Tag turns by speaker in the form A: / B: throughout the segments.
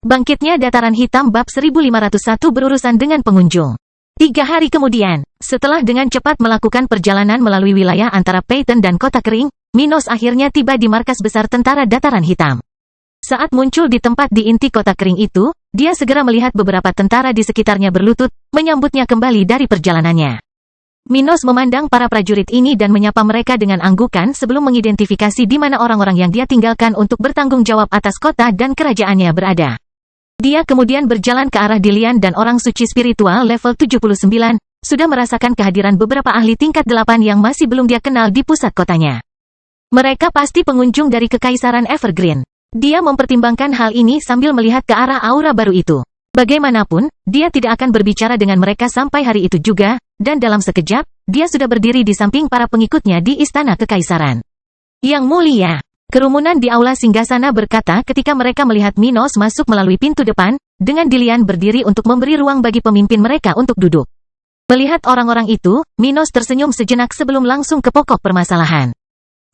A: Bangkitnya Dataran Hitam bab 1501 berurusan dengan pengunjung. 3 hari kemudian, setelah dengan cepat melakukan perjalanan melalui wilayah antara Peyton dan Kota Kering, Minos akhirnya tiba di markas besar tentara Dataran Hitam. Saat muncul di tempat di inti Kota Kering itu, dia segera melihat beberapa tentara di sekitarnya berlutut, menyambutnya kembali dari perjalanannya. Minos memandang para prajurit ini dan menyapa mereka dengan anggukan sebelum mengidentifikasi di mana orang-orang yang dia tinggalkan untuk bertanggung jawab atas kota dan kerajaannya berada. Dia kemudian berjalan ke arah Dilian dan orang suci spiritual level 79, sudah merasakan kehadiran beberapa ahli tingkat 8 yang masih belum dia kenal di pusat kotanya. Mereka pasti pengunjung dari Kekaisaran Evergreen. Dia mempertimbangkan hal ini sambil melihat ke arah aura baru itu. Bagaimanapun, dia tidak akan berbicara dengan mereka sampai hari itu juga, dan dalam sekejap, dia sudah berdiri di samping para pengikutnya di Istana Kekaisaran. Yang mulia, kerumunan di aula singgasana berkata ketika mereka melihat Minos masuk melalui pintu depan, dengan Dilian berdiri untuk memberi ruang bagi pemimpin mereka untuk duduk. Melihat orang-orang itu, Minos tersenyum sejenak sebelum langsung ke pokok permasalahan.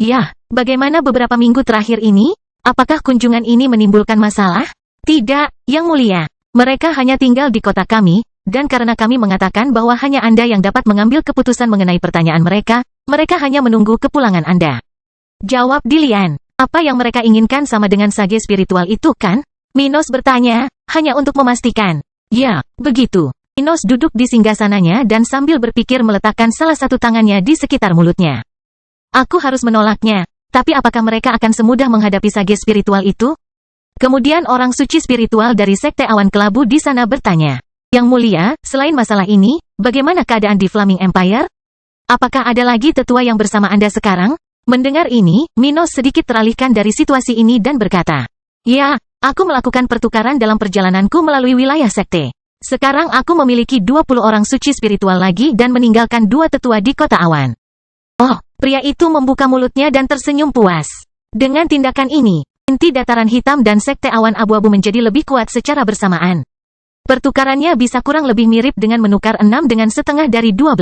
A: Ya, bagaimana beberapa minggu terakhir ini? Apakah kunjungan ini menimbulkan masalah? Tidak, Yang Mulia. Mereka hanya tinggal di kota kami, dan karena kami mengatakan bahwa hanya Anda yang dapat mengambil keputusan mengenai pertanyaan mereka, mereka hanya menunggu kepulangan Anda. Jawab Dilian, apa yang mereka inginkan sama dengan sage spiritual itu kan? Minos bertanya, hanya untuk memastikan. Ya, begitu. Minos duduk di singgasananya dan sambil berpikir meletakkan salah satu tangannya di sekitar mulutnya. Aku harus menolaknya, tapi apakah mereka akan semudah menghadapi sage spiritual itu? Kemudian orang suci spiritual dari Sekte Awan Kelabu di sana bertanya, Yang Mulia, selain masalah ini, bagaimana keadaan di Flaming Empire? Apakah ada lagi tetua yang bersama Anda sekarang? Mendengar ini, Minos sedikit teralihkan dari situasi ini dan berkata, Ya, aku melakukan pertukaran dalam perjalananku melalui wilayah sekte. Sekarang aku memiliki 20 orang suci spiritual lagi dan meninggalkan 2 tetua di Kota Awan. Oh, pria itu membuka mulutnya dan tersenyum puas. Dengan tindakan ini, inti Dataran Hitam dan Sekte Awan Abu-Abu menjadi lebih kuat secara bersamaan. Pertukarannya bisa kurang lebih mirip dengan menukar 6 dengan setengah dari 12.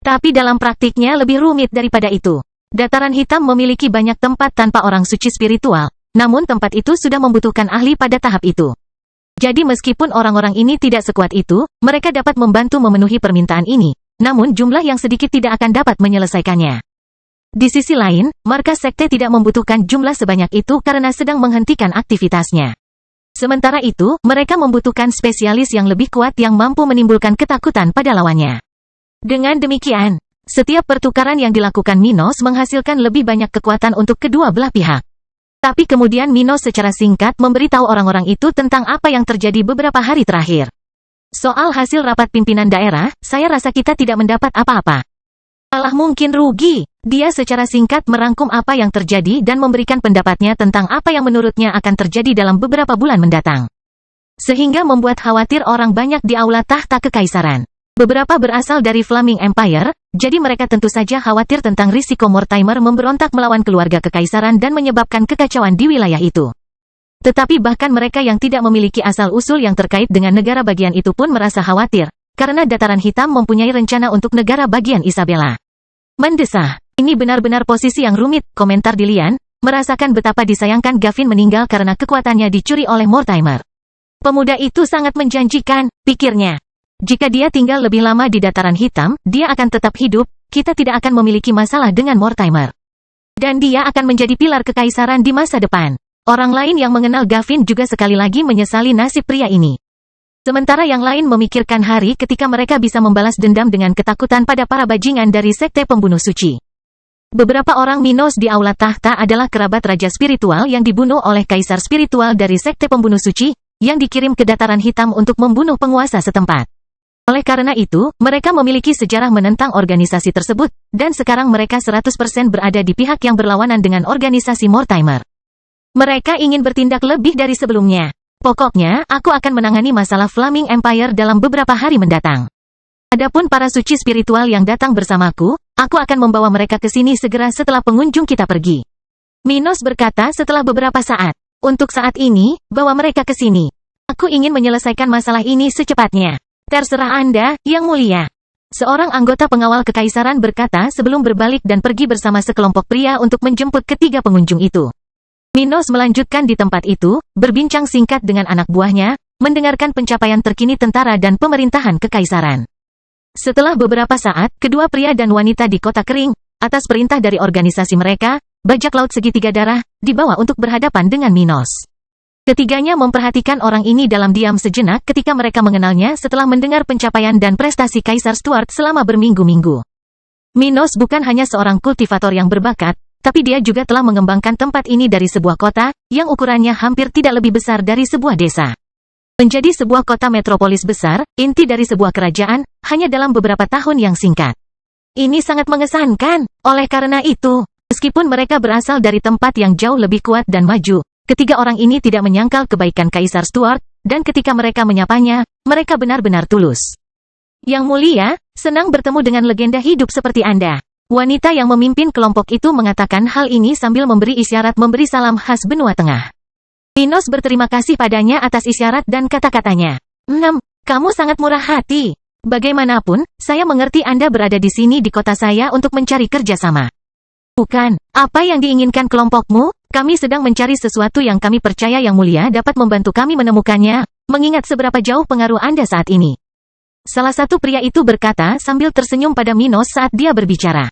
A: Tapi dalam praktiknya lebih rumit daripada itu. Dataran Hitam memiliki banyak tempat tanpa orang suci spiritual, namun tempat itu sudah membutuhkan ahli pada tahap itu. Jadi meskipun orang-orang ini tidak sekuat itu, mereka dapat membantu memenuhi permintaan ini, namun jumlah yang sedikit tidak akan dapat menyelesaikannya. Di sisi lain, markas sekte tidak membutuhkan jumlah sebanyak itu karena sedang menghentikan aktivitasnya. Sementara itu, mereka membutuhkan spesialis yang lebih kuat yang mampu menimbulkan ketakutan pada lawannya. Dengan demikian, setiap pertukaran yang dilakukan Minos menghasilkan lebih banyak kekuatan untuk kedua belah pihak. Tapi kemudian Minos secara singkat memberitahu orang-orang itu tentang apa yang terjadi beberapa hari terakhir. Soal hasil rapat pimpinan daerah, saya rasa kita tidak mendapat apa-apa. Malah mungkin rugi. Dia secara singkat merangkum apa yang terjadi dan memberikan pendapatnya tentang apa yang menurutnya akan terjadi dalam beberapa bulan mendatang. Sehingga membuat khawatir orang banyak di aula tahta kekaisaran. Beberapa berasal dari Flaming Empire, jadi mereka tentu saja khawatir tentang risiko Mortimer memberontak melawan keluarga kekaisaran dan menyebabkan kekacauan di wilayah itu. Tetapi bahkan mereka yang tidak memiliki asal-usul yang terkait dengan negara bagian itu pun merasa khawatir, karena Dataran Hitam mempunyai rencana untuk negara bagian Isabella. Mendesah. Ini benar-benar posisi yang rumit, komentar Dilian, merasakan betapa disayangkan Gavin meninggal karena kekuatannya dicuri oleh Mortimer. Pemuda itu sangat menjanjikan, pikirnya. Jika dia tinggal lebih lama di Dataran Hitam, dia akan tetap hidup, kita tidak akan memiliki masalah dengan Mortimer. Dan dia akan menjadi pilar kekaisaran di masa depan. Orang lain yang mengenal Gavin juga sekali lagi menyesali nasib pria ini. Sementara yang lain memikirkan hari ketika mereka bisa membalas dendam dengan ketakutan pada para bajingan dari Sekte Pembunuh Suci. Beberapa orang Minos di aula tahta adalah kerabat raja spiritual yang dibunuh oleh kaisar spiritual dari Sekte Pembunuh Suci, yang dikirim ke Dataran Hitam untuk membunuh penguasa setempat. Oleh karena itu, mereka memiliki sejarah menentang organisasi tersebut, dan sekarang mereka 100% berada di pihak yang berlawanan dengan organisasi Mortimer. Mereka ingin bertindak lebih dari sebelumnya. Pokoknya, aku akan menangani masalah Flaming Empire dalam beberapa hari mendatang. Adapun para suci spiritual yang datang bersamaku, aku akan membawa mereka ke sini segera setelah pengunjung kita pergi. Minos berkata setelah beberapa saat. Untuk saat ini, bawa mereka ke sini. Aku ingin menyelesaikan masalah ini secepatnya. Terserah Anda, Yang Mulia. Seorang anggota pengawal kekaisaran berkata sebelum berbalik dan pergi bersama sekelompok pria untuk menjemput ketiga pengunjung itu. Minos melanjutkan di tempat itu, berbincang singkat dengan anak buahnya, mendengarkan pencapaian terkini tentara dan pemerintahan kekaisaran. Setelah beberapa saat, kedua pria dan wanita di kota kering, atas perintah dari organisasi mereka, bajak laut segitiga darah, dibawa untuk berhadapan dengan Minos. Ketiganya memperhatikan orang ini dalam diam sejenak ketika mereka mengenalnya setelah mendengar pencapaian dan prestasi Kaisar Stuart selama berminggu-minggu. Minos bukan hanya seorang kultivator yang berbakat, tapi dia juga telah mengembangkan tempat ini dari sebuah kota, yang ukurannya hampir tidak lebih besar dari sebuah desa. Menjadi sebuah kota metropolis besar, inti dari sebuah kerajaan, hanya dalam beberapa tahun yang singkat. Ini sangat mengesankan, oleh karena itu, meskipun mereka berasal dari tempat yang jauh lebih kuat dan maju, ketiga orang ini tidak menyangkal kebaikan Kaisar Stuart, dan ketika mereka menyapanya, mereka benar-benar tulus. Yang mulia, senang bertemu dengan legenda hidup seperti Anda. Wanita yang memimpin kelompok itu mengatakan hal ini sambil memberi isyarat memberi salam khas benua tengah. Minos berterima kasih padanya atas isyarat dan kata-katanya. Kamu sangat murah hati. Bagaimanapun, saya mengerti Anda berada di sini di kota saya untuk mencari kerjasama. Bukan, apa yang diinginkan kelompokmu? Kami sedang mencari sesuatu yang kami percaya yang mulia dapat membantu kami menemukannya, mengingat seberapa jauh pengaruh Anda saat ini. Salah satu pria itu berkata sambil tersenyum pada Minos saat dia berbicara.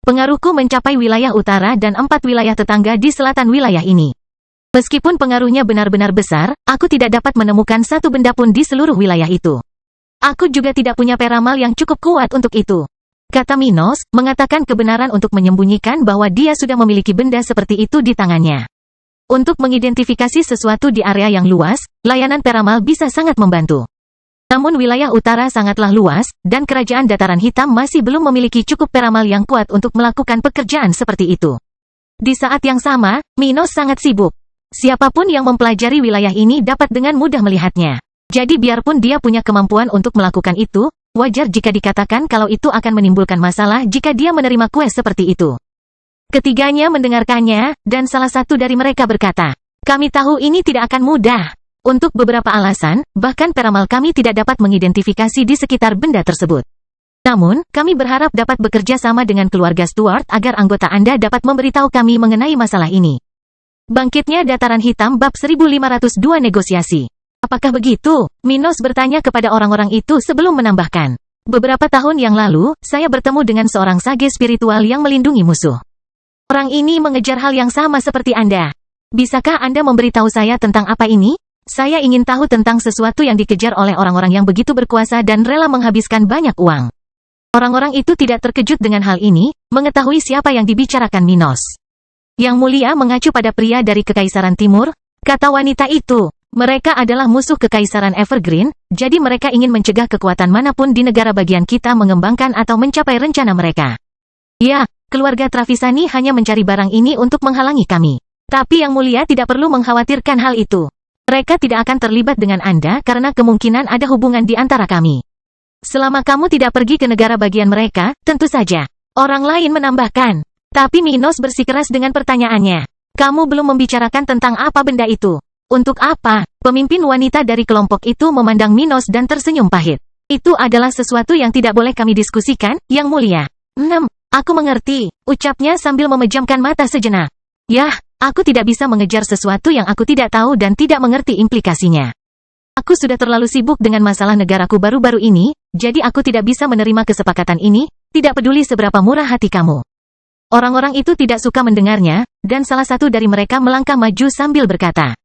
A: Pengaruhku mencapai wilayah utara dan 4 wilayah tetangga di selatan wilayah ini. Meskipun pengaruhnya benar-benar besar, aku tidak dapat menemukan satu benda pun di seluruh wilayah itu. Aku juga tidak punya peramal yang cukup kuat untuk itu. Kata Minos, mengatakan kebenaran untuk menyembunyikan bahwa dia sudah memiliki benda seperti itu di tangannya. Untuk mengidentifikasi sesuatu di area yang luas, layanan peramal bisa sangat membantu. Namun wilayah utara sangatlah luas, dan kerajaan dataran hitam masih belum memiliki cukup peramal yang kuat untuk melakukan pekerjaan seperti itu. Di saat yang sama, Minos sangat sibuk. Siapapun yang mempelajari wilayah ini dapat dengan mudah melihatnya. Jadi biarpun dia punya kemampuan untuk melakukan itu, wajar jika dikatakan kalau itu akan menimbulkan masalah jika dia menerima quest seperti itu. Ketiganya mendengarkannya, dan salah satu dari mereka berkata, "Kami tahu ini tidak akan mudah. Untuk beberapa alasan, bahkan peramal kami tidak dapat mengidentifikasi di sekitar benda tersebut. Namun, kami berharap dapat bekerja sama dengan keluarga Stuart agar anggota Anda dapat memberitahu kami mengenai masalah ini." Bangkitnya Dataran Hitam bab 1502 negosiasi. Apakah begitu? Minos bertanya kepada orang-orang itu sebelum menambahkan. Beberapa tahun yang lalu, saya bertemu dengan seorang sage spiritual yang melindungi musuh. Orang ini mengejar hal yang sama seperti Anda. Bisakah Anda memberitahu saya tentang apa ini? Saya ingin tahu tentang sesuatu yang dikejar oleh orang-orang yang begitu berkuasa dan rela menghabiskan banyak uang. Orang-orang itu tidak terkejut dengan hal ini, mengetahui siapa yang dibicarakan Minos. Yang mulia mengacu pada pria dari Kekaisaran Timur, kata wanita itu. Mereka adalah musuh Kekaisaran Evergreen, jadi mereka ingin mencegah kekuatan manapun di negara bagian kita mengembangkan atau mencapai rencana mereka. Ya, keluarga Travisani hanya mencari barang ini untuk menghalangi kami. Tapi yang mulia tidak perlu mengkhawatirkan hal itu. Mereka tidak akan terlibat dengan Anda karena kemungkinan ada hubungan di antara kami. Selama kamu tidak pergi ke negara bagian mereka, tentu saja. Orang lain menambahkan. Tapi Minos bersikeras dengan pertanyaannya. Kamu belum membicarakan tentang apa benda itu. Untuk apa? Pemimpin wanita dari kelompok itu memandang Minos dan tersenyum pahit. Itu adalah sesuatu yang tidak boleh kami diskusikan, yang mulia. Aku mengerti, ucapnya sambil memejamkan mata sejenak. Yah, aku tidak bisa mengejar sesuatu yang aku tidak tahu dan tidak mengerti implikasinya. Aku sudah terlalu sibuk dengan masalah negaraku baru-baru ini, jadi aku tidak bisa menerima kesepakatan ini, tidak peduli seberapa murah hati kamu. Orang-orang itu tidak suka mendengarnya, dan salah satu dari mereka melangkah maju sambil berkata,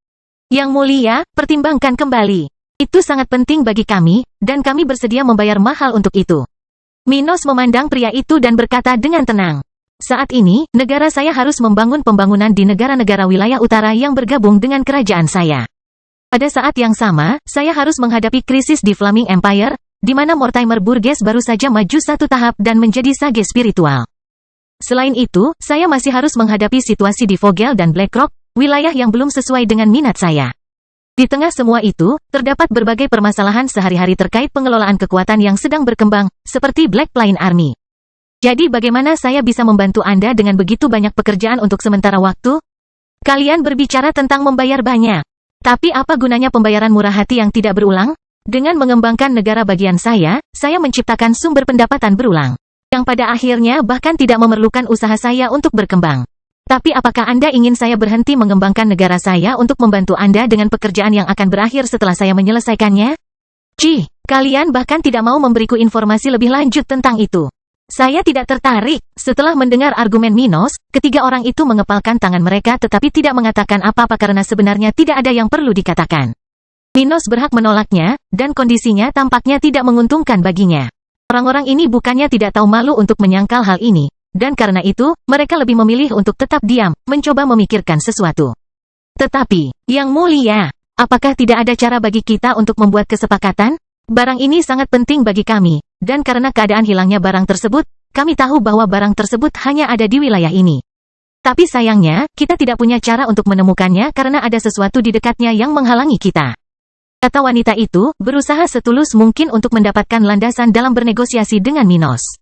A: "Yang mulia, pertimbangkan kembali. Itu sangat penting bagi kami, dan kami bersedia membayar mahal untuk itu." Minos memandang pria itu dan berkata dengan tenang. Saat ini, negara saya harus membangun pembangunan di negara-negara wilayah utara yang bergabung dengan kerajaan saya. Pada saat yang sama, saya harus menghadapi krisis di Flaming Empire, di mana Mortimer Burgess baru saja maju satu tahap dan menjadi sage spiritual. Selain itu, saya masih harus menghadapi situasi di Vogel dan Blackrock, wilayah yang belum sesuai dengan minat saya. Di tengah semua itu, terdapat berbagai permasalahan sehari-hari terkait pengelolaan kekuatan yang sedang berkembang, seperti Black Plain Army. Jadi bagaimana saya bisa membantu Anda dengan begitu banyak pekerjaan untuk sementara waktu? Kalian berbicara tentang membayar banyak. Tapi apa gunanya pembayaran murah hati yang tidak berulang? Dengan mengembangkan negara bagian saya menciptakan sumber pendapatan berulang. Yang pada akhirnya bahkan tidak memerlukan usaha saya untuk berkembang. Tapi apakah Anda ingin saya berhenti mengembangkan negara saya untuk membantu Anda dengan pekerjaan yang akan berakhir setelah saya menyelesaikannya? Kalian bahkan tidak mau memberiku informasi lebih lanjut tentang itu. Saya tidak tertarik. Setelah mendengar argumen Minos, ketiga orang itu mengepalkan tangan mereka tetapi tidak mengatakan apa-apa karena sebenarnya tidak ada yang perlu dikatakan. Minos berhak menolaknya, dan kondisinya tampaknya tidak menguntungkan baginya. Orang-orang ini bukannya tidak tahu malu untuk menyangkal hal ini, dan karena itu, mereka lebih memilih untuk tetap diam, mencoba memikirkan sesuatu. Tetapi, Yang Mulia, apakah tidak ada cara bagi kita untuk membuat kesepakatan? Barang ini sangat penting bagi kami, dan karena keadaan hilangnya barang tersebut, kami tahu bahwa barang tersebut hanya ada di wilayah ini. Tapi sayangnya, kita tidak punya cara untuk menemukannya karena ada sesuatu di dekatnya yang menghalangi kita. Kata wanita itu, berusaha setulus mungkin untuk mendapatkan landasan dalam bernegosiasi dengan Minos.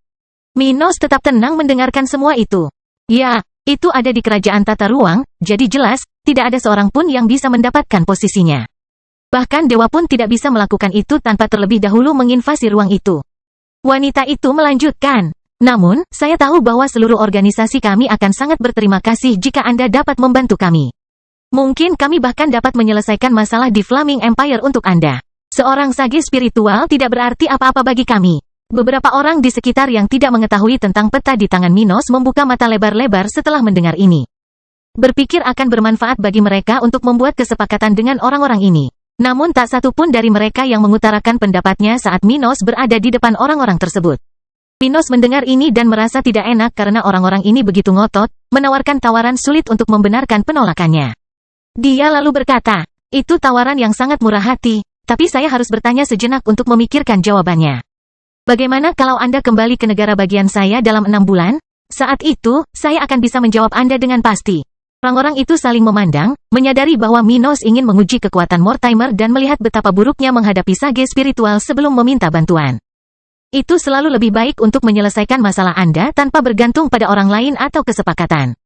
A: Minos tetap tenang mendengarkan semua itu. Ya, itu ada di kerajaan tata ruang, jadi jelas, tidak ada seorang pun yang bisa mendapatkan posisinya. Bahkan dewa pun tidak bisa melakukan itu tanpa terlebih dahulu menginvasi ruang itu. Wanita itu melanjutkan, namun, saya tahu bahwa seluruh organisasi kami akan sangat berterima kasih jika Anda dapat membantu kami. Mungkin kami bahkan dapat menyelesaikan masalah di Flaming Empire untuk Anda. Seorang sage spiritual tidak berarti apa-apa bagi kami. Beberapa orang di sekitar yang tidak mengetahui tentang peta di tangan Minos membuka mata lebar-lebar setelah mendengar ini. Berpikir akan bermanfaat bagi mereka untuk membuat kesepakatan dengan orang-orang ini. Namun tak satu pun dari mereka yang mengutarakan pendapatnya saat Minos berada di depan orang-orang tersebut. Minos mendengar ini dan merasa tidak enak karena orang-orang ini begitu ngotot, menawarkan tawaran sulit untuk membenarkan penolakannya. Dia lalu berkata, itu tawaran yang sangat murah hati, tapi saya harus bertanya sejenak untuk memikirkan jawabannya. Bagaimana kalau Anda kembali ke negara bagian saya dalam 6 bulan? Saat itu, saya akan bisa menjawab Anda dengan pasti. Orang-orang itu saling memandang, menyadari bahwa Minos ingin menguji kekuatan Mortimer dan melihat betapa buruknya menghadapi sage spiritual sebelum meminta bantuan. Itu selalu lebih baik untuk menyelesaikan masalah Anda tanpa bergantung pada orang lain atau kesepakatan.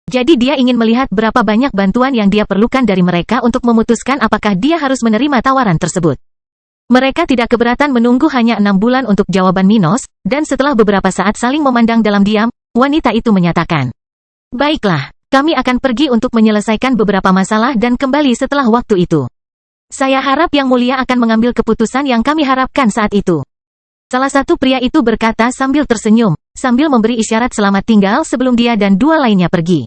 A: Jadi dia ingin melihat berapa banyak bantuan yang dia perlukan dari mereka untuk memutuskan apakah dia harus menerima tawaran tersebut. Mereka tidak keberatan menunggu hanya 6 bulan untuk jawaban Minos, dan setelah beberapa saat saling memandang dalam diam, wanita itu menyatakan, baiklah. Kami akan pergi untuk menyelesaikan beberapa masalah dan kembali setelah waktu itu. Saya harap Yang Mulia akan mengambil keputusan yang kami harapkan saat itu. Salah satu pria itu berkata sambil tersenyum, sambil memberi isyarat selamat tinggal sebelum dia dan dua lainnya pergi.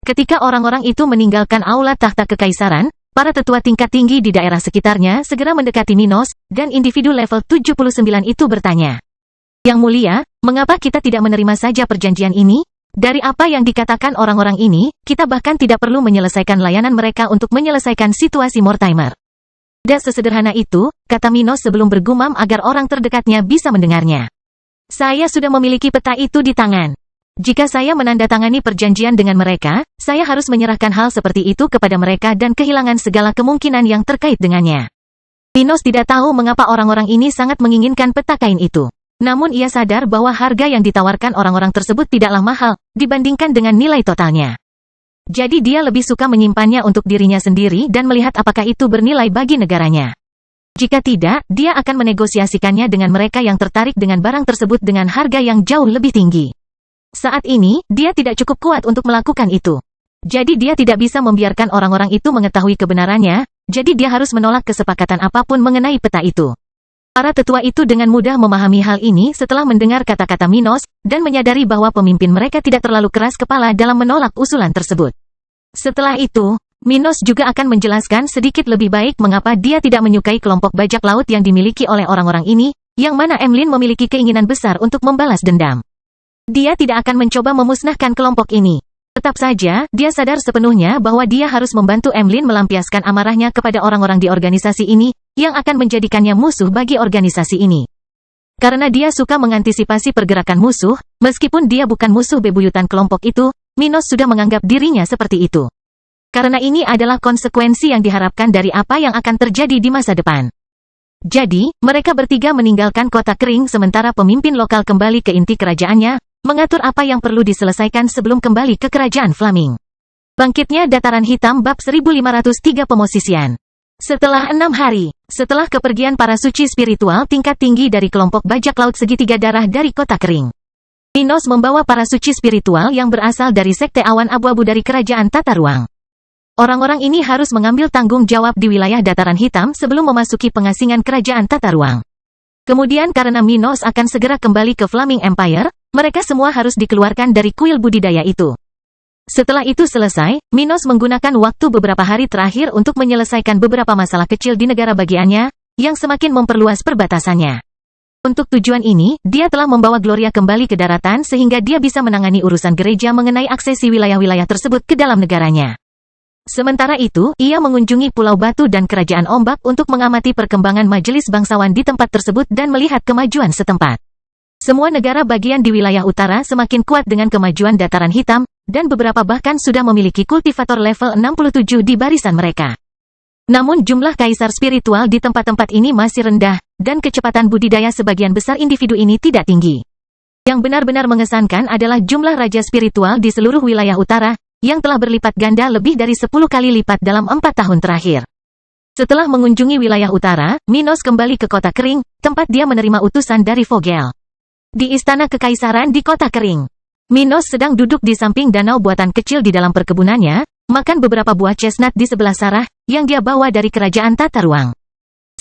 A: Ketika orang-orang itu meninggalkan aula tahta kekaisaran, para tetua tingkat tinggi di daerah sekitarnya segera mendekati Minos, dan individu level 79 itu bertanya, Yang Mulia, mengapa kita tidak menerima saja perjanjian ini? Dari apa yang dikatakan orang-orang ini, kita bahkan tidak perlu menyelesaikan layanan mereka untuk menyelesaikan situasi Mortimer. Dan sesederhana itu, kata Minos sebelum bergumam agar orang terdekatnya bisa mendengarnya. Saya sudah memiliki peta itu di tangan. Jika saya menandatangani perjanjian dengan mereka, saya harus menyerahkan hal seperti itu kepada mereka dan kehilangan segala kemungkinan yang terkait dengannya. Minos tidak tahu mengapa orang-orang ini sangat menginginkan peta kain itu. Namun ia sadar bahwa harga yang ditawarkan orang-orang tersebut tidaklah mahal, dibandingkan dengan nilai totalnya. Jadi dia lebih suka menyimpannya untuk dirinya sendiri dan melihat apakah itu bernilai bagi negaranya. Jika tidak, dia akan menegosiasikannya dengan mereka yang tertarik dengan barang tersebut dengan harga yang jauh lebih tinggi. Saat ini, dia tidak cukup kuat untuk melakukan itu. Jadi dia tidak bisa membiarkan orang-orang itu mengetahui kebenarannya, jadi dia harus menolak kesepakatan apapun mengenai peta itu. Para tetua itu dengan mudah memahami hal ini setelah mendengar kata-kata Minos, dan menyadari bahwa pemimpin mereka tidak terlalu keras kepala dalam menolak usulan tersebut. Setelah itu, Minos juga akan menjelaskan sedikit lebih baik mengapa dia tidak menyukai kelompok bajak laut yang dimiliki oleh orang-orang ini, yang mana Emlyn memiliki keinginan besar untuk membalas dendam. Dia tidak akan mencoba memusnahkan kelompok ini. Tetap saja, dia sadar sepenuhnya bahwa dia harus membantu Emlyn melampiaskan amarahnya kepada orang-orang di organisasi ini, yang akan menjadikannya musuh bagi organisasi ini. Karena dia suka mengantisipasi pergerakan musuh, meskipun dia bukan musuh bebuyutan kelompok itu, Minos sudah menganggap dirinya seperti itu. Karena ini adalah konsekuensi yang diharapkan dari apa yang akan terjadi di masa depan. Jadi, mereka bertiga meninggalkan kota kering sementara pemimpin lokal kembali ke inti kerajaannya, mengatur apa yang perlu diselesaikan sebelum kembali ke kerajaan Flaming. Bangkitnya Dataran Hitam bab 1503 Pemosisian. Setelah 6 hari, setelah kepergian para suci spiritual tingkat tinggi dari kelompok bajak laut segitiga darah dari kota kering. Minos membawa para suci spiritual yang berasal dari sekte awan abu-abu dari kerajaan tata ruang. Orang-orang ini harus mengambil tanggung jawab di wilayah dataran hitam sebelum memasuki pengasingan kerajaan tata ruang. Kemudian karena Minos akan segera kembali ke Flaming Empire, mereka semua harus dikeluarkan dari kuil budidaya itu. Setelah itu selesai, Minos menggunakan waktu beberapa hari terakhir untuk menyelesaikan beberapa masalah kecil di negara bagiannya, yang semakin memperluas perbatasannya. Untuk tujuan ini, dia telah membawa Gloria kembali ke daratan sehingga dia bisa menangani urusan gereja mengenai aksesi wilayah-wilayah tersebut ke dalam negaranya. Sementara itu, ia mengunjungi Pulau Batu dan Kerajaan Ombak untuk mengamati perkembangan majelis bangsawan di tempat tersebut dan melihat kemajuan setempat. Semua negara bagian di wilayah utara semakin kuat dengan kemajuan dataran hitam, dan beberapa bahkan sudah memiliki kultivator level 67 di barisan mereka. Namun jumlah kaisar spiritual di tempat-tempat ini masih rendah, dan kecepatan budidaya sebagian besar individu ini tidak tinggi. Yang benar-benar mengesankan adalah jumlah raja spiritual di seluruh wilayah utara, yang telah berlipat ganda lebih dari 10 kali lipat dalam 4 tahun terakhir. Setelah mengunjungi wilayah utara, Minos kembali ke Kota Kering, tempat dia menerima utusan dari Vogel. Di Istana Kekaisaran di Kota Kering, Minos sedang duduk di samping danau buatan kecil di dalam perkebunannya, makan beberapa buah chestnut di sebelah Sarah, yang dia bawa dari kerajaan tata ruang.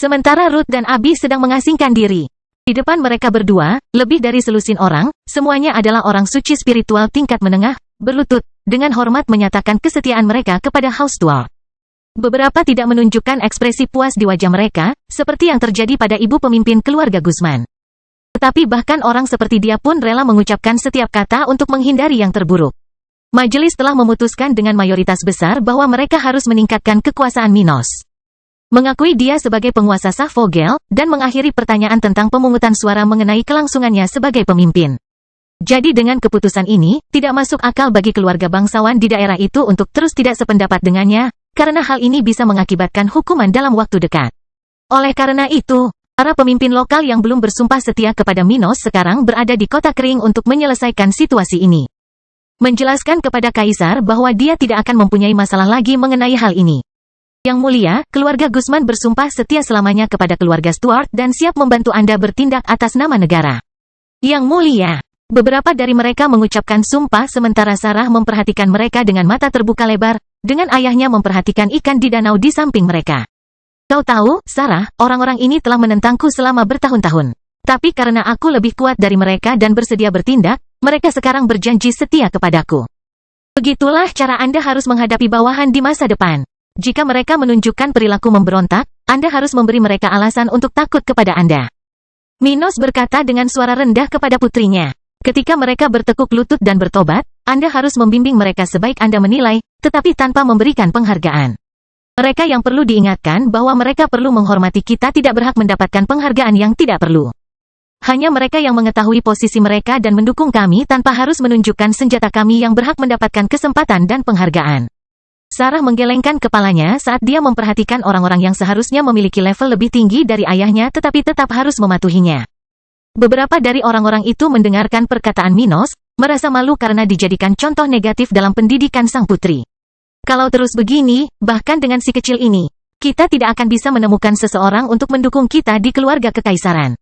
A: Sementara Ruth dan Abi sedang mengasingkan diri. Di depan mereka berdua, lebih dari selusin orang, semuanya adalah orang suci spiritual tingkat menengah, berlutut, dengan hormat menyatakan kesetiaan mereka kepada House Stuart. Beberapa tidak menunjukkan ekspresi puas di wajah mereka, seperti yang terjadi pada ibu pemimpin keluarga Guzman. Tetapi bahkan orang seperti dia pun rela mengucapkan setiap kata untuk menghindari yang terburuk. Majelis telah memutuskan dengan mayoritas besar bahwa mereka harus meningkatkan kekuasaan Minos, mengakui dia sebagai penguasa sah Vogel, dan mengakhiri pertanyaan tentang pemungutan suara mengenai kelangsungannya sebagai pemimpin. Jadi dengan keputusan ini, tidak masuk akal bagi keluarga bangsawan di daerah itu untuk terus tidak sependapat dengannya, karena hal ini bisa mengakibatkan hukuman dalam waktu dekat. Oleh karena itu, para pemimpin lokal yang belum bersumpah setia kepada Minos sekarang berada di Kota Kering untuk menyelesaikan situasi ini. Menjelaskan kepada Kaisar bahwa dia tidak akan mempunyai masalah lagi mengenai hal ini. Yang mulia, keluarga Guzman bersumpah setia selamanya kepada keluarga Stuart dan siap membantu Anda bertindak atas nama negara. Yang mulia, beberapa dari mereka mengucapkan sumpah sementara Sarah memperhatikan mereka dengan mata terbuka lebar, dengan ayahnya memperhatikan ikan di danau di samping mereka. Kau tahu, Sarah, orang-orang ini telah menentangku selama bertahun-tahun. Tapi karena aku lebih kuat dari mereka dan bersedia bertindak, mereka sekarang berjanji setia kepadaku. Begitulah cara Anda harus menghadapi bawahan di masa depan. Jika mereka menunjukkan perilaku memberontak, Anda harus memberi mereka alasan untuk takut kepada Anda. Minos berkata dengan suara rendah kepada putrinya. Ketika mereka bertekuk lutut dan bertobat, Anda harus membimbing mereka sebaik Anda menilai, tetapi tanpa memberikan penghargaan. Mereka yang perlu diingatkan bahwa mereka perlu menghormati kita tidak berhak mendapatkan penghargaan yang tidak perlu. Hanya mereka yang mengetahui posisi mereka dan mendukung kami tanpa harus menunjukkan senjata kami yang berhak mendapatkan kesempatan dan penghargaan. Sarah menggelengkan kepalanya saat dia memperhatikan orang-orang yang seharusnya memiliki level lebih tinggi dari ayahnya tetapi tetap harus mematuhinya. Beberapa dari orang-orang itu mendengarkan perkataan Minos, merasa malu karena dijadikan contoh negatif dalam pendidikan sang putri. Kalau terus begini, bahkan dengan si kecil ini, kita tidak akan bisa menemukan seseorang untuk mendukung kita di keluarga kekaisaran.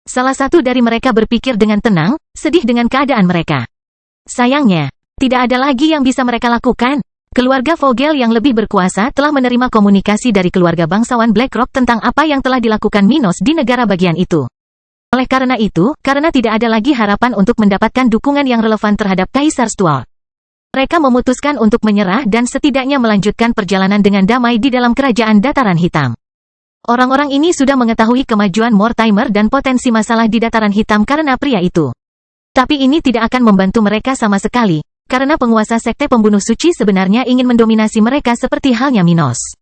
A: Salah satu dari mereka berpikir dengan tenang, sedih dengan keadaan mereka. Sayangnya, tidak ada lagi yang bisa mereka lakukan. Keluarga Vogel yang lebih berkuasa telah menerima komunikasi dari keluarga bangsawan Blackrock tentang apa yang telah dilakukan Minos di negara bagian itu. Oleh karena itu, karena tidak ada lagi harapan untuk mendapatkan dukungan yang relevan terhadap Kaisar Stuart, mereka memutuskan untuk menyerah dan setidaknya melanjutkan perjalanan dengan damai di dalam kerajaan dataran hitam. Orang-orang ini sudah mengetahui kemajuan Mortimer dan potensi masalah di dataran hitam karena pria itu. Tapi ini tidak akan membantu mereka sama sekali, karena penguasa sekte pembunuh suci sebenarnya ingin mendominasi mereka seperti halnya Minos.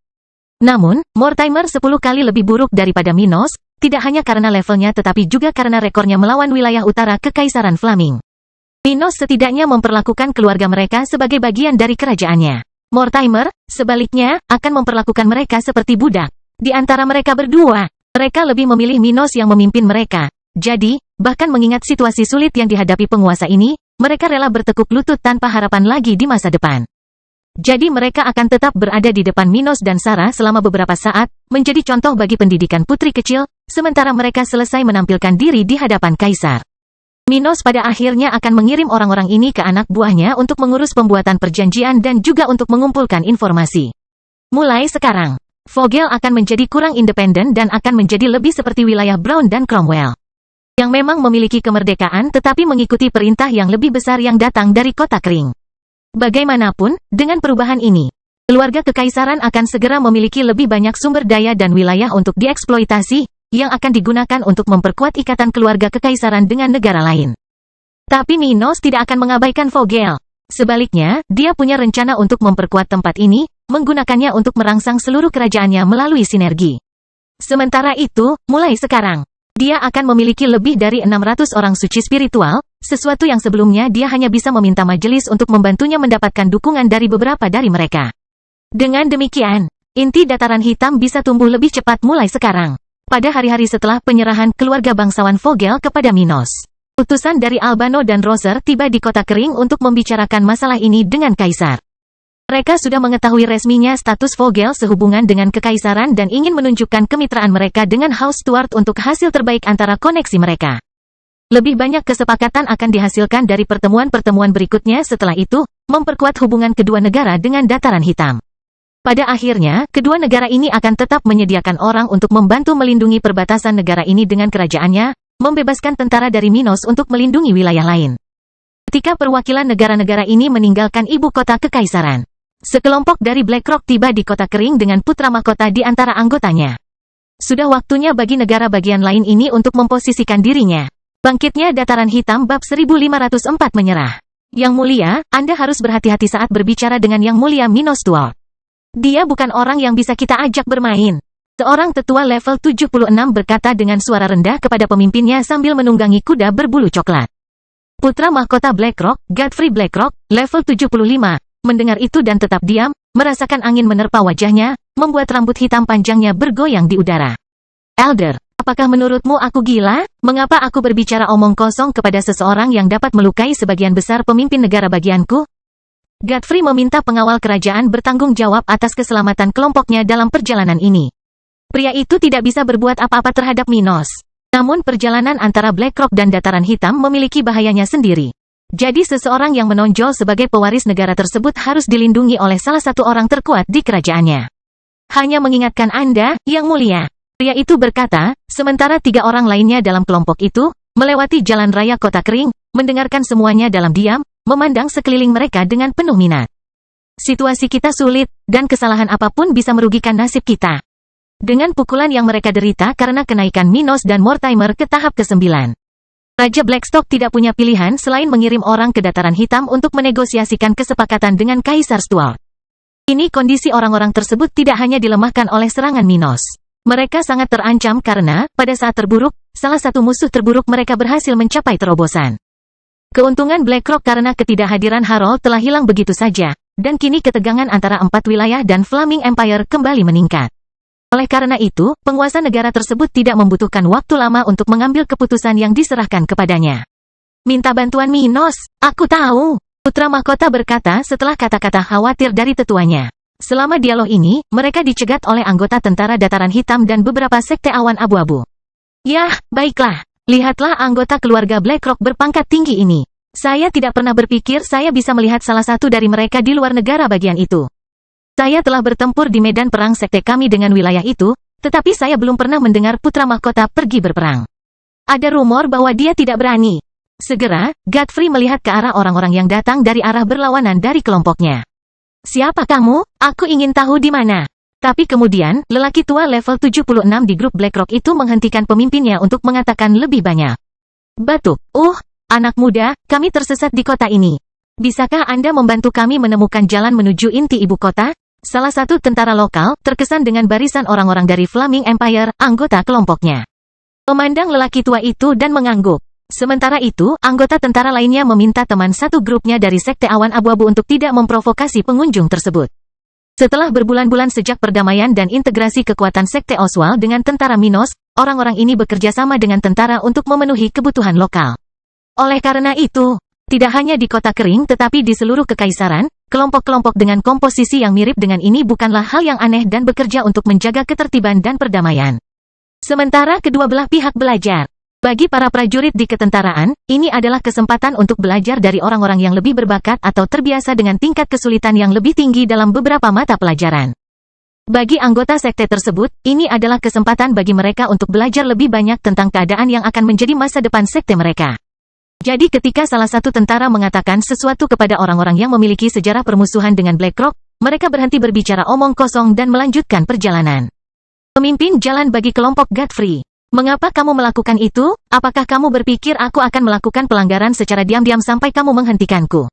A: Namun, Mortimer 10 kali lebih buruk daripada Minos, tidak hanya karena levelnya tetapi juga karena rekornya melawan wilayah utara Kekaisaran Flaming. Minos setidaknya memperlakukan keluarga mereka sebagai bagian dari kerajaannya. Mortimer, sebaliknya, akan memperlakukan mereka seperti budak. Di antara mereka berdua, mereka lebih memilih Minos yang memimpin mereka. Jadi, bahkan mengingat situasi sulit yang dihadapi penguasa ini, mereka rela bertekuk lutut tanpa harapan lagi di masa depan. Jadi mereka akan tetap berada di depan Minos dan Sarah selama beberapa saat, menjadi contoh bagi pendidikan putri kecil, sementara mereka selesai menampilkan diri di hadapan Kaisar. Minos pada akhirnya akan mengirim orang-orang ini ke anak buahnya untuk mengurus pembuatan perjanjian dan juga untuk mengumpulkan informasi. Mulai sekarang, Vogel akan menjadi kurang independen dan akan menjadi lebih seperti wilayah Brown dan Cromwell, yang memang memiliki kemerdekaan tetapi mengikuti perintah yang lebih besar yang datang dari kota kering. Bagaimanapun, dengan perubahan ini, keluarga kekaisaran akan segera memiliki lebih banyak sumber daya dan wilayah untuk dieksploitasi, yang akan digunakan untuk memperkuat ikatan keluarga kekaisaran dengan negara lain. Tapi Minos tidak akan mengabaikan Vogel. Sebaliknya, dia punya rencana untuk memperkuat tempat ini, menggunakannya untuk merangsang seluruh kerajaannya melalui sinergi. Sementara itu, mulai sekarang, dia akan memiliki lebih dari 600 orang suci spiritual, sesuatu yang sebelumnya dia hanya bisa meminta majelis untuk membantunya mendapatkan dukungan dari beberapa dari mereka. Dengan demikian, inti dataran hitam bisa tumbuh lebih cepat mulai sekarang. Pada hari-hari setelah penyerahan keluarga bangsawan Vogel kepada Minos, utusan dari Albano dan Roser tiba di kota kering untuk membicarakan masalah ini dengan kaisar. Mereka sudah mengetahui resminya status Vogel sehubungan dengan kekaisaran dan ingin menunjukkan kemitraan mereka dengan House Stuart untuk hasil terbaik antara koneksi mereka. Lebih banyak kesepakatan akan dihasilkan dari pertemuan-pertemuan berikutnya setelah itu, memperkuat hubungan kedua negara dengan dataran hitam. Pada akhirnya, kedua negara ini akan tetap menyediakan orang untuk membantu melindungi perbatasan negara ini dengan kerajaannya, membebaskan tentara dari Minos untuk melindungi wilayah lain. Ketika perwakilan negara-negara ini meninggalkan ibu kota kekaisaran, sekelompok dari BlackRock tiba di kota kering dengan putra mahkota di antara anggotanya. Sudah waktunya bagi negara bagian lain ini untuk memposisikan dirinya. Bangkitnya dataran hitam bab 1504 menyerah. Yang mulia, Anda harus berhati-hati saat berbicara dengan Yang Mulia Minos Stuart. Dia bukan orang yang bisa kita ajak bermain. Seorang tetua level 76 berkata dengan suara rendah kepada pemimpinnya sambil menunggangi kuda berbulu coklat. Putra mahkota BlackRock, Godfrey BlackRock, level 75, mendengar itu dan tetap diam, merasakan angin menerpa wajahnya, membuat rambut hitam panjangnya bergoyang di udara. Elder, apakah menurutmu aku gila? Mengapa aku berbicara omong kosong kepada seseorang yang dapat melukai sebagian besar pemimpin negara bagianku? Godfrey meminta pengawal kerajaan bertanggung jawab atas keselamatan kelompoknya dalam perjalanan ini. Pria itu tidak bisa berbuat apa-apa terhadap Minos. Namun perjalanan antara BlackRock dan dataran hitam memiliki bahayanya sendiri. Jadi seseorang yang menonjol sebagai pewaris negara tersebut harus dilindungi oleh salah satu orang terkuat di kerajaannya. Hanya mengingatkan Anda, Yang Mulia. Pria itu berkata, sementara 3 orang lainnya dalam kelompok itu, melewati jalan raya kota kering, mendengarkan semuanya dalam diam, memandang sekeliling mereka dengan penuh minat. Situasi kita sulit, dan kesalahan apapun bisa merugikan nasib kita. Dengan pukulan yang mereka derita karena kenaikan Minos dan Mortimer ke tahap ke-9. Raja Blackstock tidak punya pilihan selain mengirim orang ke dataran hitam untuk menegosiasikan kesepakatan dengan Kaisar Stuart. Ini kondisi orang-orang tersebut tidak hanya dilemahkan oleh serangan Minos. Mereka sangat terancam karena, pada saat terburuk, salah satu musuh terburuk mereka berhasil mencapai terobosan. Keuntungan BlackRock karena ketidakhadiran Harold telah hilang begitu saja, dan kini ketegangan antara 4 wilayah dan Flaming Empire kembali meningkat. Oleh karena itu, penguasa negara tersebut tidak membutuhkan waktu lama untuk mengambil keputusan yang diserahkan kepadanya. Minta bantuan Minos, aku tahu. Putra mahkota berkata setelah kata-kata khawatir dari tetuanya. Selama dialog ini, mereka dicegat oleh anggota tentara dataran hitam dan beberapa sekte awan abu-abu. Yah, baiklah. Lihatlah anggota keluarga BlackRock berpangkat tinggi ini. Saya tidak pernah berpikir saya bisa melihat salah satu dari mereka di luar negara bagian itu. Saya telah bertempur di medan perang sekte kami dengan wilayah itu, tetapi saya belum pernah mendengar putra mahkota pergi berperang. Ada rumor bahwa dia tidak berani. Segera, Godfrey melihat ke arah orang-orang yang datang dari arah berlawanan dari kelompoknya. Siapa kamu? Aku ingin tahu di mana. Tapi kemudian, lelaki tua level 76 di grup BlackRock itu menghentikan pemimpinnya untuk mengatakan lebih banyak. Batuk, anak muda, kami tersesat di kota ini. Bisakah Anda membantu kami menemukan jalan menuju inti ibu kota? Salah satu tentara lokal, terkesan dengan barisan orang-orang dari Flaming Empire, anggota kelompoknya. Memandang lelaki tua itu dan mengangguk. Sementara itu, anggota tentara lainnya meminta teman satu grupnya dari sekte awan abu-abu untuk tidak memprovokasi pengunjung tersebut. Setelah berbulan-bulan sejak perdamaian dan integrasi kekuatan sekte Oswald dengan tentara Minos, orang-orang ini bekerja sama dengan tentara untuk memenuhi kebutuhan lokal. Oleh karena itu, tidak hanya di kota kering tetapi di seluruh kekaisaran, kelompok-kelompok dengan komposisi yang mirip dengan ini bukanlah hal yang aneh dan bekerja untuk menjaga ketertiban dan perdamaian. Sementara kedua belah pihak belajar Bagi para prajurit di ketentaraan, ini adalah kesempatan untuk belajar dari orang-orang yang lebih berbakat atau terbiasa dengan tingkat kesulitan yang lebih tinggi dalam beberapa mata pelajaran. Bagi anggota sekte tersebut, ini adalah kesempatan bagi mereka untuk belajar lebih banyak tentang keadaan yang akan menjadi masa depan sekte mereka. Jadi ketika salah satu tentara mengatakan sesuatu kepada orang-orang yang memiliki sejarah permusuhan dengan BlackRock, mereka berhenti berbicara omong kosong dan melanjutkan perjalanan. Pemimpin jalan bagi kelompok Godfrey. Mengapa kamu melakukan itu? Apakah kamu berpikir aku akan melakukan pelanggaran secara diam-diam sampai kamu menghentikanku?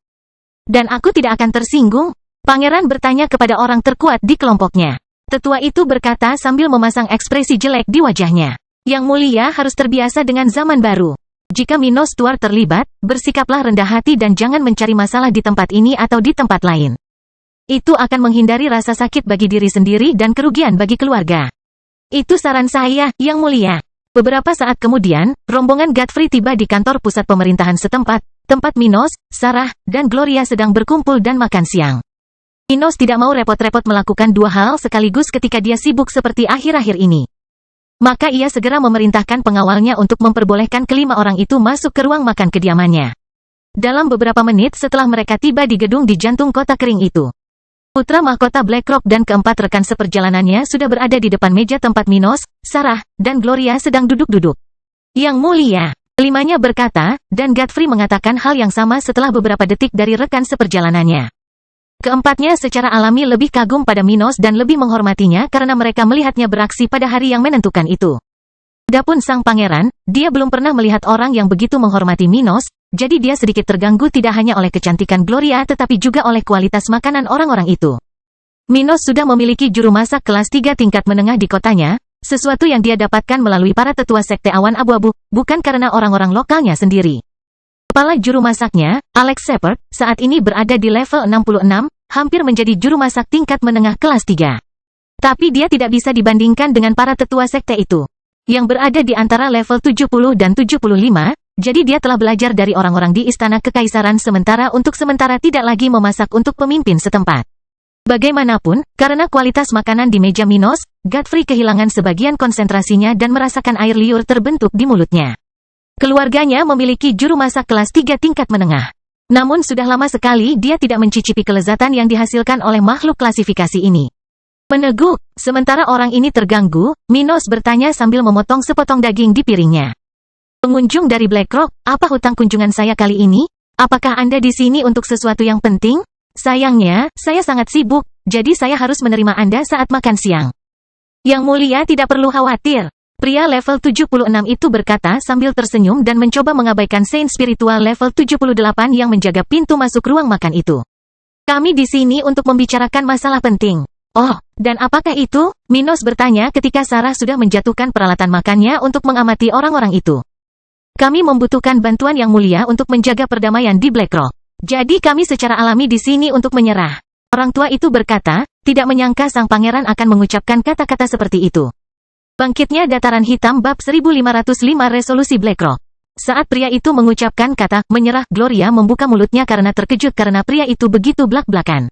A: Dan aku tidak akan tersinggung? Pangeran bertanya kepada orang terkuat di kelompoknya. Tetua itu berkata sambil memasang ekspresi jelek di wajahnya. Yang mulia harus terbiasa dengan zaman baru. Jika Minos Tuar terlibat, bersikaplah rendah hati dan jangan mencari masalah di tempat ini atau di tempat lain. Itu akan menghindari rasa sakit bagi diri sendiri dan kerugian bagi keluarga. Itu saran saya, Yang Mulia. Beberapa saat kemudian, rombongan Godfrey tiba di kantor pusat pemerintahan setempat, tempat Minos, Sarah, dan Gloria sedang berkumpul dan makan siang. Minos tidak mau repot-repot melakukan dua hal sekaligus ketika dia sibuk seperti akhir-akhir ini. Maka ia segera memerintahkan pengawalnya untuk memperbolehkan kelima orang itu masuk ke ruang makan kediamannya. Dalam beberapa menit setelah mereka tiba di gedung di jantung kota kering itu, putra mahkota BlackRock dan keempat rekan seperjalanannya sudah berada di depan meja tempat Minos, Sarah, dan Gloria sedang duduk-duduk. Yang Mulia, kelimanya berkata, dan Godfrey mengatakan hal yang sama setelah beberapa detik dari rekan seperjalanannya. Keempatnya secara alami lebih kagum pada Minos dan lebih menghormatinya karena mereka melihatnya beraksi pada hari yang menentukan itu. Adapun sang pangeran, dia belum pernah melihat orang yang begitu menghormati Minos, jadi dia sedikit terganggu tidak hanya oleh kecantikan Gloria tetapi juga oleh kualitas makanan orang-orang itu. Minos sudah memiliki juru masak kelas 3 tingkat menengah di kotanya, sesuatu yang dia dapatkan melalui para tetua sekte awan abu-abu, bukan karena orang-orang lokalnya sendiri. Kepala juru masaknya, Alex Shepard, saat ini berada di level 66, hampir menjadi juru masak tingkat menengah kelas 3. Tapi dia tidak bisa dibandingkan dengan para tetua sekte itu, yang berada di antara level 70 dan 75, jadi dia telah belajar dari orang-orang di istana kekaisaran untuk sementara tidak lagi memasak untuk pemimpin setempat. Bagaimanapun, karena kualitas makanan di meja Minos, Godfrey kehilangan sebagian konsentrasinya dan merasakan air liur terbentuk di mulutnya. Keluarganya memiliki juru masak kelas 3 tingkat menengah. Namun sudah lama sekali dia tidak mencicipi kelezatan yang dihasilkan oleh makhluk klasifikasi ini. Meneguk, sementara orang ini terganggu, Minos bertanya sambil memotong sepotong daging di piringnya. Pengunjung dari BlackRock, apa hutang kunjungan saya kali ini? Apakah Anda di sini untuk sesuatu yang penting? Sayangnya, saya sangat sibuk, jadi saya harus menerima Anda saat makan siang. Yang Mulia tidak perlu khawatir. Pria level 76 itu berkata sambil tersenyum dan mencoba mengabaikan Saint spiritual level 78 yang menjaga pintu masuk ruang makan itu. Kami di sini untuk membicarakan masalah penting. Oh, dan apakah itu? Minos bertanya ketika Sarah sudah menjatuhkan peralatan makannya untuk mengamati orang-orang itu. Kami membutuhkan bantuan Yang Mulia untuk menjaga perdamaian di BlackRock. Jadi kami secara alami di sini untuk menyerah. Orang tua itu berkata, tidak menyangka sang pangeran akan mengucapkan kata-kata seperti itu. Bangkitnya Dataran Hitam bab 1505 resolusi BlackRock. Saat pria itu mengucapkan kata menyerah, Gloria membuka mulutnya karena terkejut karena pria itu begitu blak-blakan.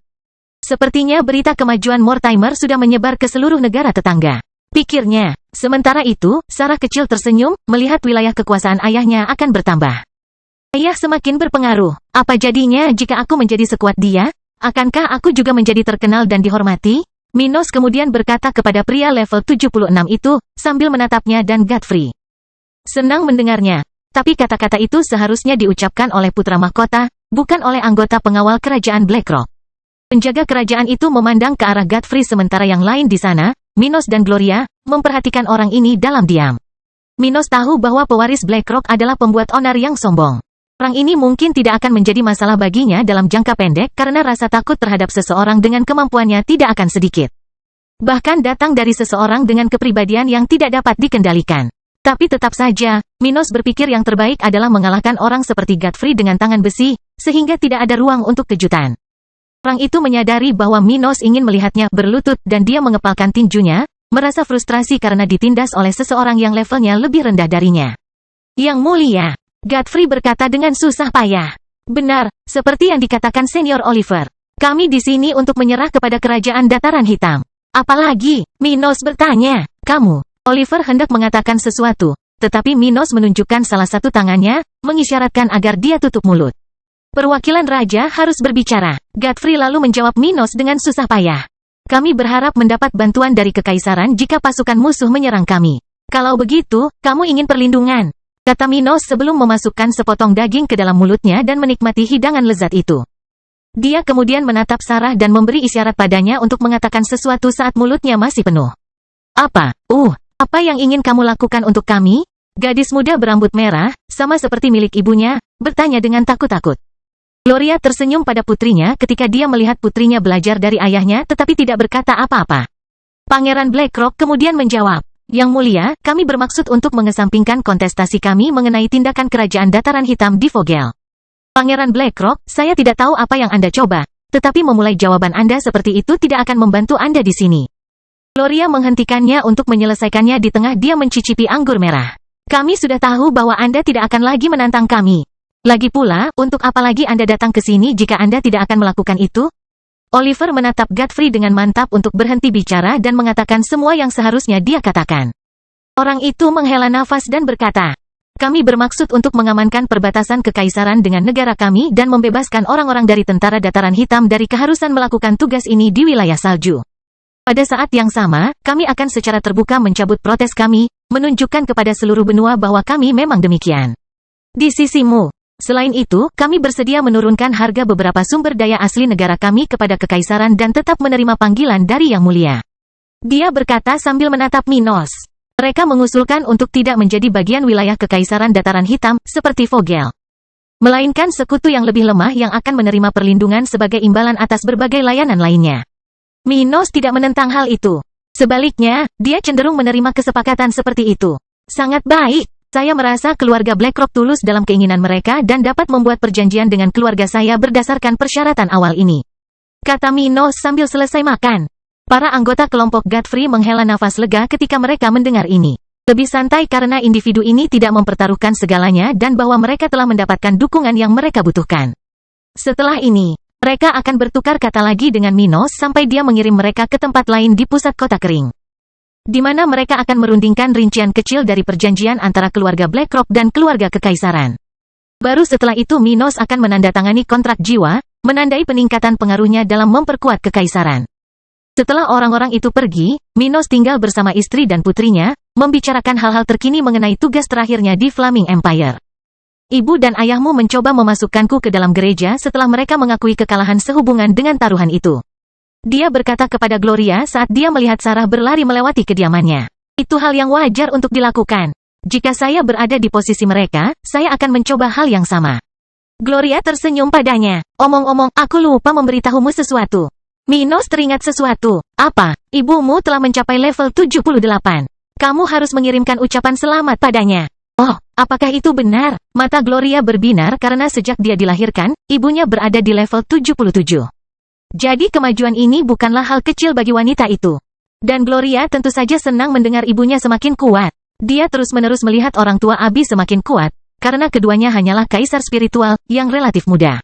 A: Sepertinya berita kemajuan Mortimer sudah menyebar ke seluruh negara tetangga, pikirnya. Sementara itu, Sarah kecil tersenyum, melihat wilayah kekuasaan ayahnya akan bertambah. Ayah semakin berpengaruh. Apa jadinya jika aku menjadi sekuat dia? Akankah aku juga menjadi terkenal dan dihormati? Minos kemudian berkata kepada pria level 76 itu, sambil menatapnya dan Godfrey. Senang mendengarnya. Tapi kata-kata itu seharusnya diucapkan oleh putra mahkota, bukan oleh anggota pengawal kerajaan BlackRock. Penjaga kerajaan itu memandang ke arah Godfrey sementara yang lain di sana, Minos dan Gloria, memperhatikan orang ini dalam diam. Minos tahu bahwa pewaris BlackRock adalah pembuat onar yang sombong. Orang ini mungkin tidak akan menjadi masalah baginya dalam jangka pendek karena rasa takut terhadap seseorang dengan kemampuannya tidak akan sedikit. Bahkan datang dari seseorang dengan kepribadian yang tidak dapat dikendalikan. Tapi tetap saja, Minos berpikir yang terbaik adalah mengalahkan orang seperti Godfrey dengan tangan besi, sehingga tidak ada ruang untuk kejutan. Orang itu menyadari bahwa Minos ingin melihatnya berlutut dan dia mengepalkan tinjunya, merasa frustrasi karena ditindas oleh seseorang yang levelnya lebih rendah darinya. Yang Mulia, Godfrey berkata dengan susah payah. Benar, seperti yang dikatakan Senior Oliver. Kami di sini untuk menyerah kepada kerajaan Dataran Hitam. Apalagi, Minos bertanya, kamu. Oliver hendak mengatakan sesuatu, tetapi Minos menunjukkan salah satu tangannya, mengisyaratkan agar dia tutup mulut. Perwakilan raja harus berbicara. Godfrey lalu menjawab Minos dengan susah payah. Kami berharap mendapat bantuan dari kekaisaran jika pasukan musuh menyerang kami. Kalau begitu, kamu ingin perlindungan, kata Minos sebelum memasukkan sepotong daging ke dalam mulutnya dan menikmati hidangan lezat itu. Dia kemudian menatap Sarah dan memberi isyarat padanya untuk mengatakan sesuatu saat mulutnya masih penuh. Apa yang ingin kamu lakukan untuk kami? Gadis muda berambut merah, sama seperti milik ibunya, bertanya dengan takut-takut. Gloria tersenyum pada putrinya ketika dia melihat putrinya belajar dari ayahnya tetapi tidak berkata apa-apa. Pangeran Blackrock kemudian menjawab, Yang Mulia, kami bermaksud untuk mengesampingkan kontestasi kami mengenai tindakan kerajaan dataran hitam di Vogel. Pangeran Blackrock, saya tidak tahu apa yang Anda coba, tetapi memulai jawaban Anda seperti itu tidak akan membantu Anda di sini. Gloria menghentikannya untuk menyelesaikannya di tengah dia mencicipi anggur merah. Kami sudah tahu bahwa Anda tidak akan lagi menantang kami. Lagi pula, untuk apa lagi Anda datang ke sini jika Anda tidak akan melakukan itu? Oliver menatap Godfrey dengan mantap untuk berhenti bicara dan mengatakan semua yang seharusnya dia katakan. Orang itu menghela nafas dan berkata, kami bermaksud untuk mengamankan perbatasan kekaisaran dengan negara kami dan membebaskan orang-orang dari tentara dataran hitam dari keharusan melakukan tugas ini di wilayah salju. Pada saat yang sama, kami akan secara terbuka mencabut protes kami, menunjukkan kepada seluruh benua bahwa kami memang demikian. Di sisimu, selain itu, kami bersedia menurunkan harga beberapa sumber daya asli negara kami kepada kekaisaran dan tetap menerima panggilan dari Yang Mulia. Dia berkata sambil menatap Minos. Mereka mengusulkan untuk tidak menjadi bagian wilayah kekaisaran dataran hitam, seperti Vogel. Melainkan sekutu yang lebih lemah yang akan menerima perlindungan sebagai imbalan atas berbagai layanan lainnya. Minos tidak menentang hal itu. Sebaliknya, dia cenderung menerima kesepakatan seperti itu. Sangat baik. Saya merasa keluarga Blackrock tulus dalam keinginan mereka dan dapat membuat perjanjian dengan keluarga saya berdasarkan persyaratan awal ini, kata Minos sambil selesai makan. Para anggota kelompok Godfrey menghela nafas lega ketika mereka mendengar ini. Lebih santai karena individu ini tidak mempertaruhkan segalanya dan bahwa mereka telah mendapatkan dukungan yang mereka butuhkan. Setelah ini, mereka akan bertukar kata lagi dengan Minos sampai dia mengirim mereka ke tempat lain di pusat kota kering, di mana mereka akan merundingkan rincian kecil dari perjanjian antara keluarga Blackrock dan keluarga kekaisaran. Baru setelah itu Minos akan menandatangani kontrak jiwa, menandai peningkatan pengaruhnya dalam memperkuat kekaisaran. Setelah orang-orang itu pergi, Minos tinggal bersama istri dan putrinya, membicarakan hal-hal terkini mengenai tugas terakhirnya di Flaming Empire. Ibu dan ayahmu mencoba memasukkanku ke dalam gereja setelah mereka mengakui kekalahan sehubungan dengan taruhan itu. Dia berkata kepada Gloria saat dia melihat Sarah berlari melewati kediamannya. Itu hal yang wajar untuk dilakukan. Jika saya berada di posisi mereka, saya akan mencoba hal yang sama. Gloria tersenyum padanya. Omong-omong, aku lupa memberitahumu sesuatu. Minos teringat sesuatu. Apa? Ibumu telah mencapai level 78. Kamu harus mengirimkan ucapan selamat padanya. Oh, apakah itu benar? Mata Gloria berbinar karena sejak dia dilahirkan, ibunya berada di level 77. Jadi kemajuan ini bukanlah hal kecil bagi wanita itu. Dan Gloria tentu saja senang mendengar ibunya semakin kuat. Dia terus-menerus melihat orang tua Abi semakin kuat, karena keduanya hanyalah kaisar spiritual yang relatif muda.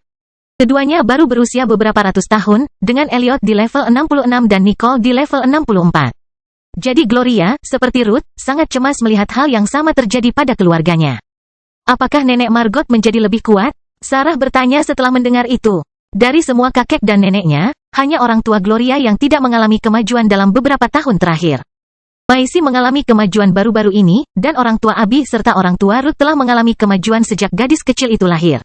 A: Keduanya baru berusia beberapa ratus tahun, dengan Elliot di level 66 dan Nicole di level 64. Jadi Gloria, seperti Ruth, sangat cemas melihat hal yang sama terjadi pada keluarganya. Apakah nenek Margot menjadi lebih kuat? Sarah bertanya setelah mendengar itu. Dari semua kakek dan neneknya, hanya orang tua Gloria yang tidak mengalami kemajuan dalam beberapa tahun terakhir. Maisie mengalami kemajuan baru-baru ini, dan orang tua Abi serta orang tua Ruth telah mengalami kemajuan sejak gadis kecil itu lahir.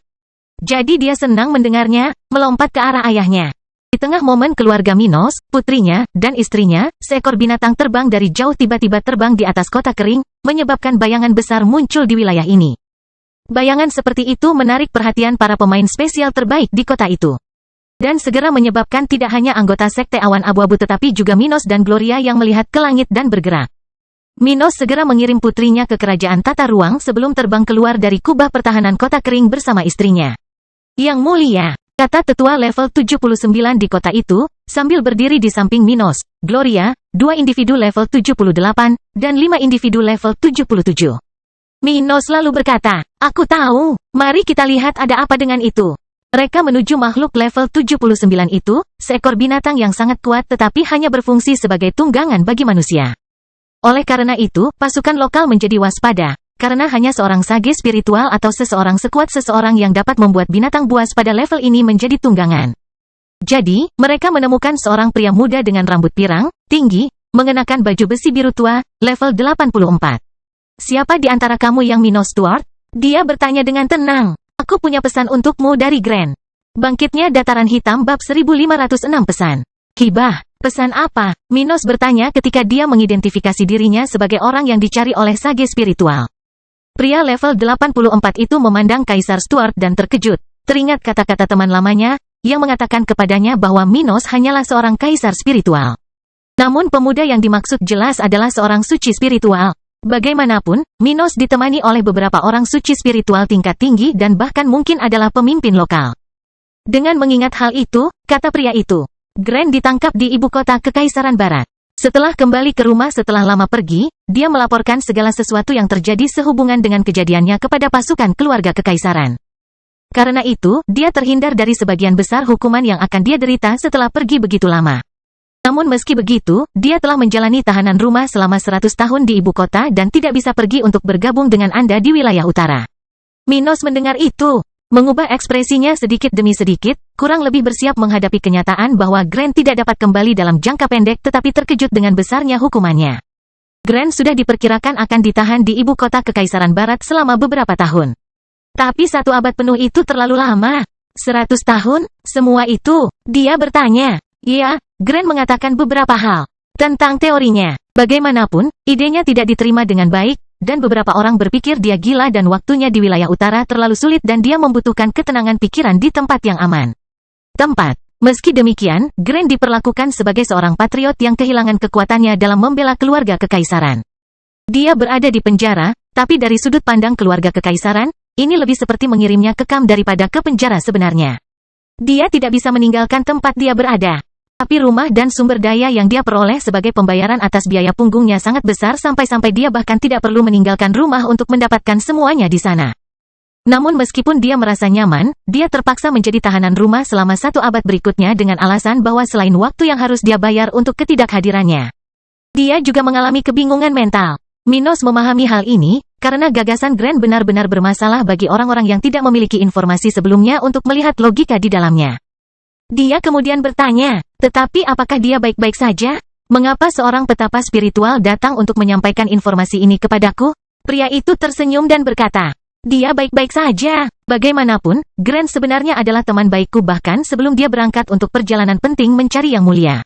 A: Jadi dia senang mendengarnya, melompat ke arah ayahnya. Di tengah momen keluarga Minos, putrinya, dan istrinya, seekor binatang terbang dari jauh tiba-tiba terbang di atas kota kering, menyebabkan bayangan besar muncul di wilayah ini. Bayangan seperti itu menarik perhatian para pemain spesial terbaik di kota itu. Dan segera menyebabkan tidak hanya anggota sekte awan abu-abu tetapi juga Minos dan Gloria yang melihat ke langit dan bergerak. Minos segera mengirim putrinya ke kerajaan tata ruang sebelum terbang keluar dari kubah pertahanan kota kering bersama istrinya. Yang Mulia, kata tetua level 79 di kota itu, sambil berdiri di samping Minos, Gloria, 2 individu level 78, dan 5 individu level 77. Minos lalu berkata, aku tahu, mari kita lihat ada apa dengan itu. Mereka menuju makhluk level 79 itu, seekor binatang yang sangat kuat tetapi hanya berfungsi sebagai tunggangan bagi manusia. Oleh karena itu, pasukan lokal menjadi waspada. karena hanya seorang sage spiritual atau seseorang sekuat seseorang yang dapat membuat binatang buas pada level ini menjadi tunggangan. Jadi, mereka menemukan seorang pria muda dengan rambut pirang, tinggi, mengenakan baju besi biru tua, level 84. Siapa di antara kamu yang Minos Stuart? Dia bertanya dengan tenang. Aku punya pesan untukmu dari Grand. Bangkitnya Dataran Hitam bab 1506 pesan. Hibah, pesan apa? Minos bertanya ketika dia mengidentifikasi dirinya sebagai orang yang dicari oleh sage spiritual. Pria level 84 itu memandang Kaisar Stuart dan terkejut. Teringat kata-kata teman lamanya, yang mengatakan kepadanya bahwa Minos hanyalah seorang kaisar spiritual. Namun pemuda yang dimaksud jelas adalah seorang suci spiritual. Bagaimanapun, Minos ditemani oleh beberapa orang suci spiritual tingkat tinggi dan bahkan mungkin adalah pemimpin lokal. Dengan mengingat hal itu, kata pria itu, Grand ditangkap di ibu kota Kekaisaran Barat. Setelah kembali ke rumah setelah lama pergi, dia melaporkan segala sesuatu yang terjadi sehubungan dengan kejadiannya kepada pasukan keluarga Kekaisaran. Karena itu, dia terhindar dari sebagian besar hukuman yang akan dia derita setelah pergi begitu lama. Namun meski begitu, dia telah menjalani tahanan rumah selama 100 tahun di ibu kota dan tidak bisa pergi untuk bergabung dengan Anda di wilayah utara. Minos mendengar itu, mengubah ekspresinya sedikit demi sedikit, kurang lebih bersiap menghadapi kenyataan bahwa Grand tidak dapat kembali dalam jangka pendek tetapi terkejut dengan besarnya hukumannya. Grand sudah diperkirakan akan ditahan di ibu kota Kekaisaran Barat selama beberapa tahun. Tapi 1 abad penuh itu terlalu lama. 100 tahun? Semua itu? Dia bertanya. Iya, Grand mengatakan beberapa hal tentang teorinya. Bagaimanapun, idenya tidak diterima dengan baik, dan beberapa orang berpikir dia gila dan waktunya di wilayah utara terlalu sulit dan dia membutuhkan ketenangan pikiran di tempat yang aman. Meski demikian, Grand diperlakukan sebagai seorang patriot yang kehilangan kekuatannya dalam membela keluarga kekaisaran. Dia berada di penjara, tapi dari sudut pandang keluarga kekaisaran, ini lebih seperti mengirimnya kekam daripada ke penjara sebenarnya. Dia tidak bisa meninggalkan tempat dia berada. Tapi rumah dan sumber daya yang dia peroleh sebagai pembayaran atas biaya punggungnya sangat besar sampai-sampai dia bahkan tidak perlu meninggalkan rumah untuk mendapatkan semuanya di sana. Namun meskipun dia merasa nyaman, dia terpaksa menjadi tahanan rumah selama 1 abad berikutnya dengan alasan bahwa selain waktu yang harus dia bayar untuk ketidakhadirannya, dia juga mengalami kebingungan mental. Minos memahami hal ini, karena gagasan Grand benar-benar bermasalah bagi orang-orang yang tidak memiliki informasi sebelumnya untuk melihat logika di dalamnya. Dia kemudian bertanya, tetapi apakah dia baik-baik saja? Mengapa seorang petapa spiritual datang untuk menyampaikan informasi ini kepadaku? Pria itu tersenyum dan berkata, dia baik-baik saja. Bagaimanapun, Grand sebenarnya adalah teman baikku bahkan sebelum dia berangkat untuk perjalanan penting mencari yang mulia.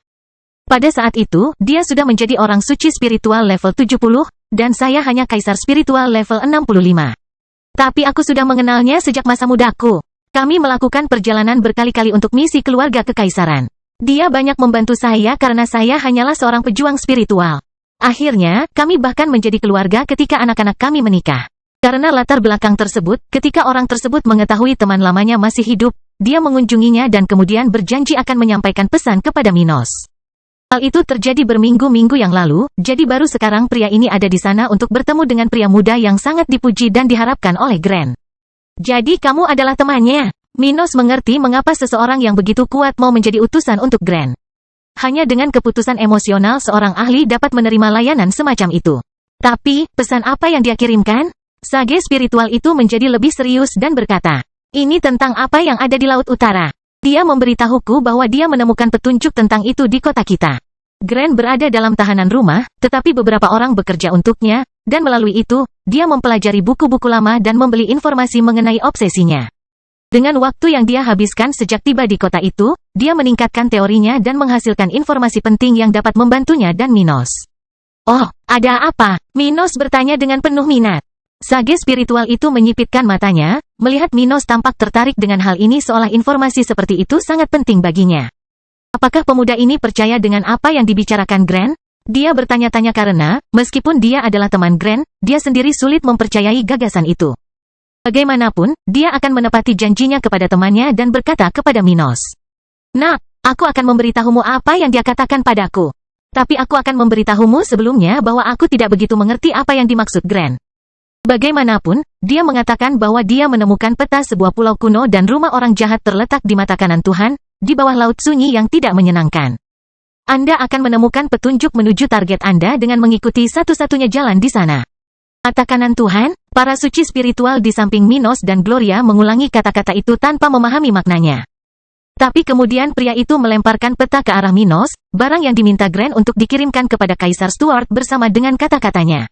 A: Pada saat itu, dia sudah menjadi orang suci spiritual level 70, dan saya hanya kaisar spiritual level 65. Tapi aku sudah mengenalnya sejak masa mudaku. Kami melakukan perjalanan berkali-kali untuk misi keluarga kekaisaran. Dia banyak membantu saya karena saya hanyalah seorang pejuang spiritual. Akhirnya, kami bahkan menjadi keluarga ketika anak-anak kami menikah. Karena latar belakang tersebut, ketika orang tersebut mengetahui teman lamanya masih hidup, dia mengunjunginya dan kemudian berjanji akan menyampaikan pesan kepada Minos. Hal itu terjadi berminggu-minggu yang lalu, jadi baru sekarang pria ini ada di sana untuk bertemu dengan pria muda yang sangat dipuji dan diharapkan oleh Grand. Jadi kamu adalah temannya. Minos mengerti mengapa seseorang yang begitu kuat mau menjadi utusan untuk Grand. Hanya dengan keputusan emosional seorang ahli dapat menerima layanan semacam itu. Tapi, pesan apa yang dia kirimkan? Sage spiritual itu menjadi lebih serius dan berkata, ini tentang apa yang ada di Laut Utara. Dia memberitahuku bahwa dia menemukan petunjuk tentang itu di kota kita. Grand berada dalam tahanan rumah, tetapi beberapa orang bekerja untuknya, dan melalui itu, dia mempelajari buku-buku lama dan membeli informasi mengenai obsesinya. Dengan waktu yang dia habiskan sejak tiba di kota itu, dia meningkatkan teorinya dan menghasilkan informasi penting yang dapat membantunya dan Minos. Oh, ada apa? Minos bertanya dengan penuh minat. Sage spiritual itu menyipitkan matanya, melihat Minos tampak tertarik dengan hal ini seolah informasi seperti itu sangat penting baginya. Apakah pemuda ini percaya dengan apa yang dibicarakan Grand? Dia bertanya-tanya karena, meskipun dia adalah teman Grand, dia sendiri sulit mempercayai gagasan itu. Bagaimanapun, dia akan menepati janjinya kepada temannya dan berkata kepada Minos. Nak, aku akan memberitahumu apa yang dia katakan padaku. Tapi aku akan memberitahumu sebelumnya bahwa aku tidak begitu mengerti apa yang dimaksud Grand. Bagaimanapun, dia mengatakan bahwa dia menemukan peta sebuah pulau kuno dan rumah orang jahat terletak di mata kanan Tuhan, di bawah laut sunyi yang tidak menyenangkan. Anda akan menemukan petunjuk menuju target Anda dengan mengikuti satu-satunya jalan di sana. Mata kanan Tuhan, para suci spiritual di samping Minos dan Gloria mengulangi kata-kata itu tanpa memahami maknanya. Tapi kemudian pria itu melemparkan peta ke arah Minos, barang yang diminta Gran untuk dikirimkan kepada Kaisar Stuart bersama dengan kata-katanya.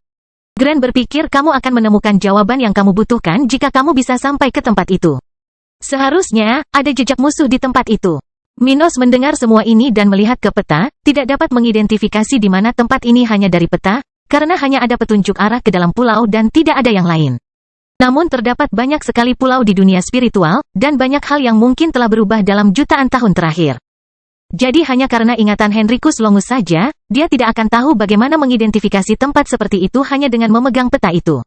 A: Gran berpikir kamu akan menemukan jawaban yang kamu butuhkan jika kamu bisa sampai ke tempat itu. Seharusnya, ada jejak musuh di tempat itu. Minos mendengar semua ini dan melihat ke peta, tidak dapat mengidentifikasi di mana tempat ini hanya dari peta, karena hanya ada petunjuk arah ke dalam pulau dan tidak ada yang lain. Namun terdapat banyak sekali pulau di dunia spiritual, dan banyak hal yang mungkin telah berubah dalam jutaan tahun terakhir. Jadi hanya karena ingatan Henricus Longus saja, dia tidak akan tahu bagaimana mengidentifikasi tempat seperti itu hanya dengan memegang peta itu.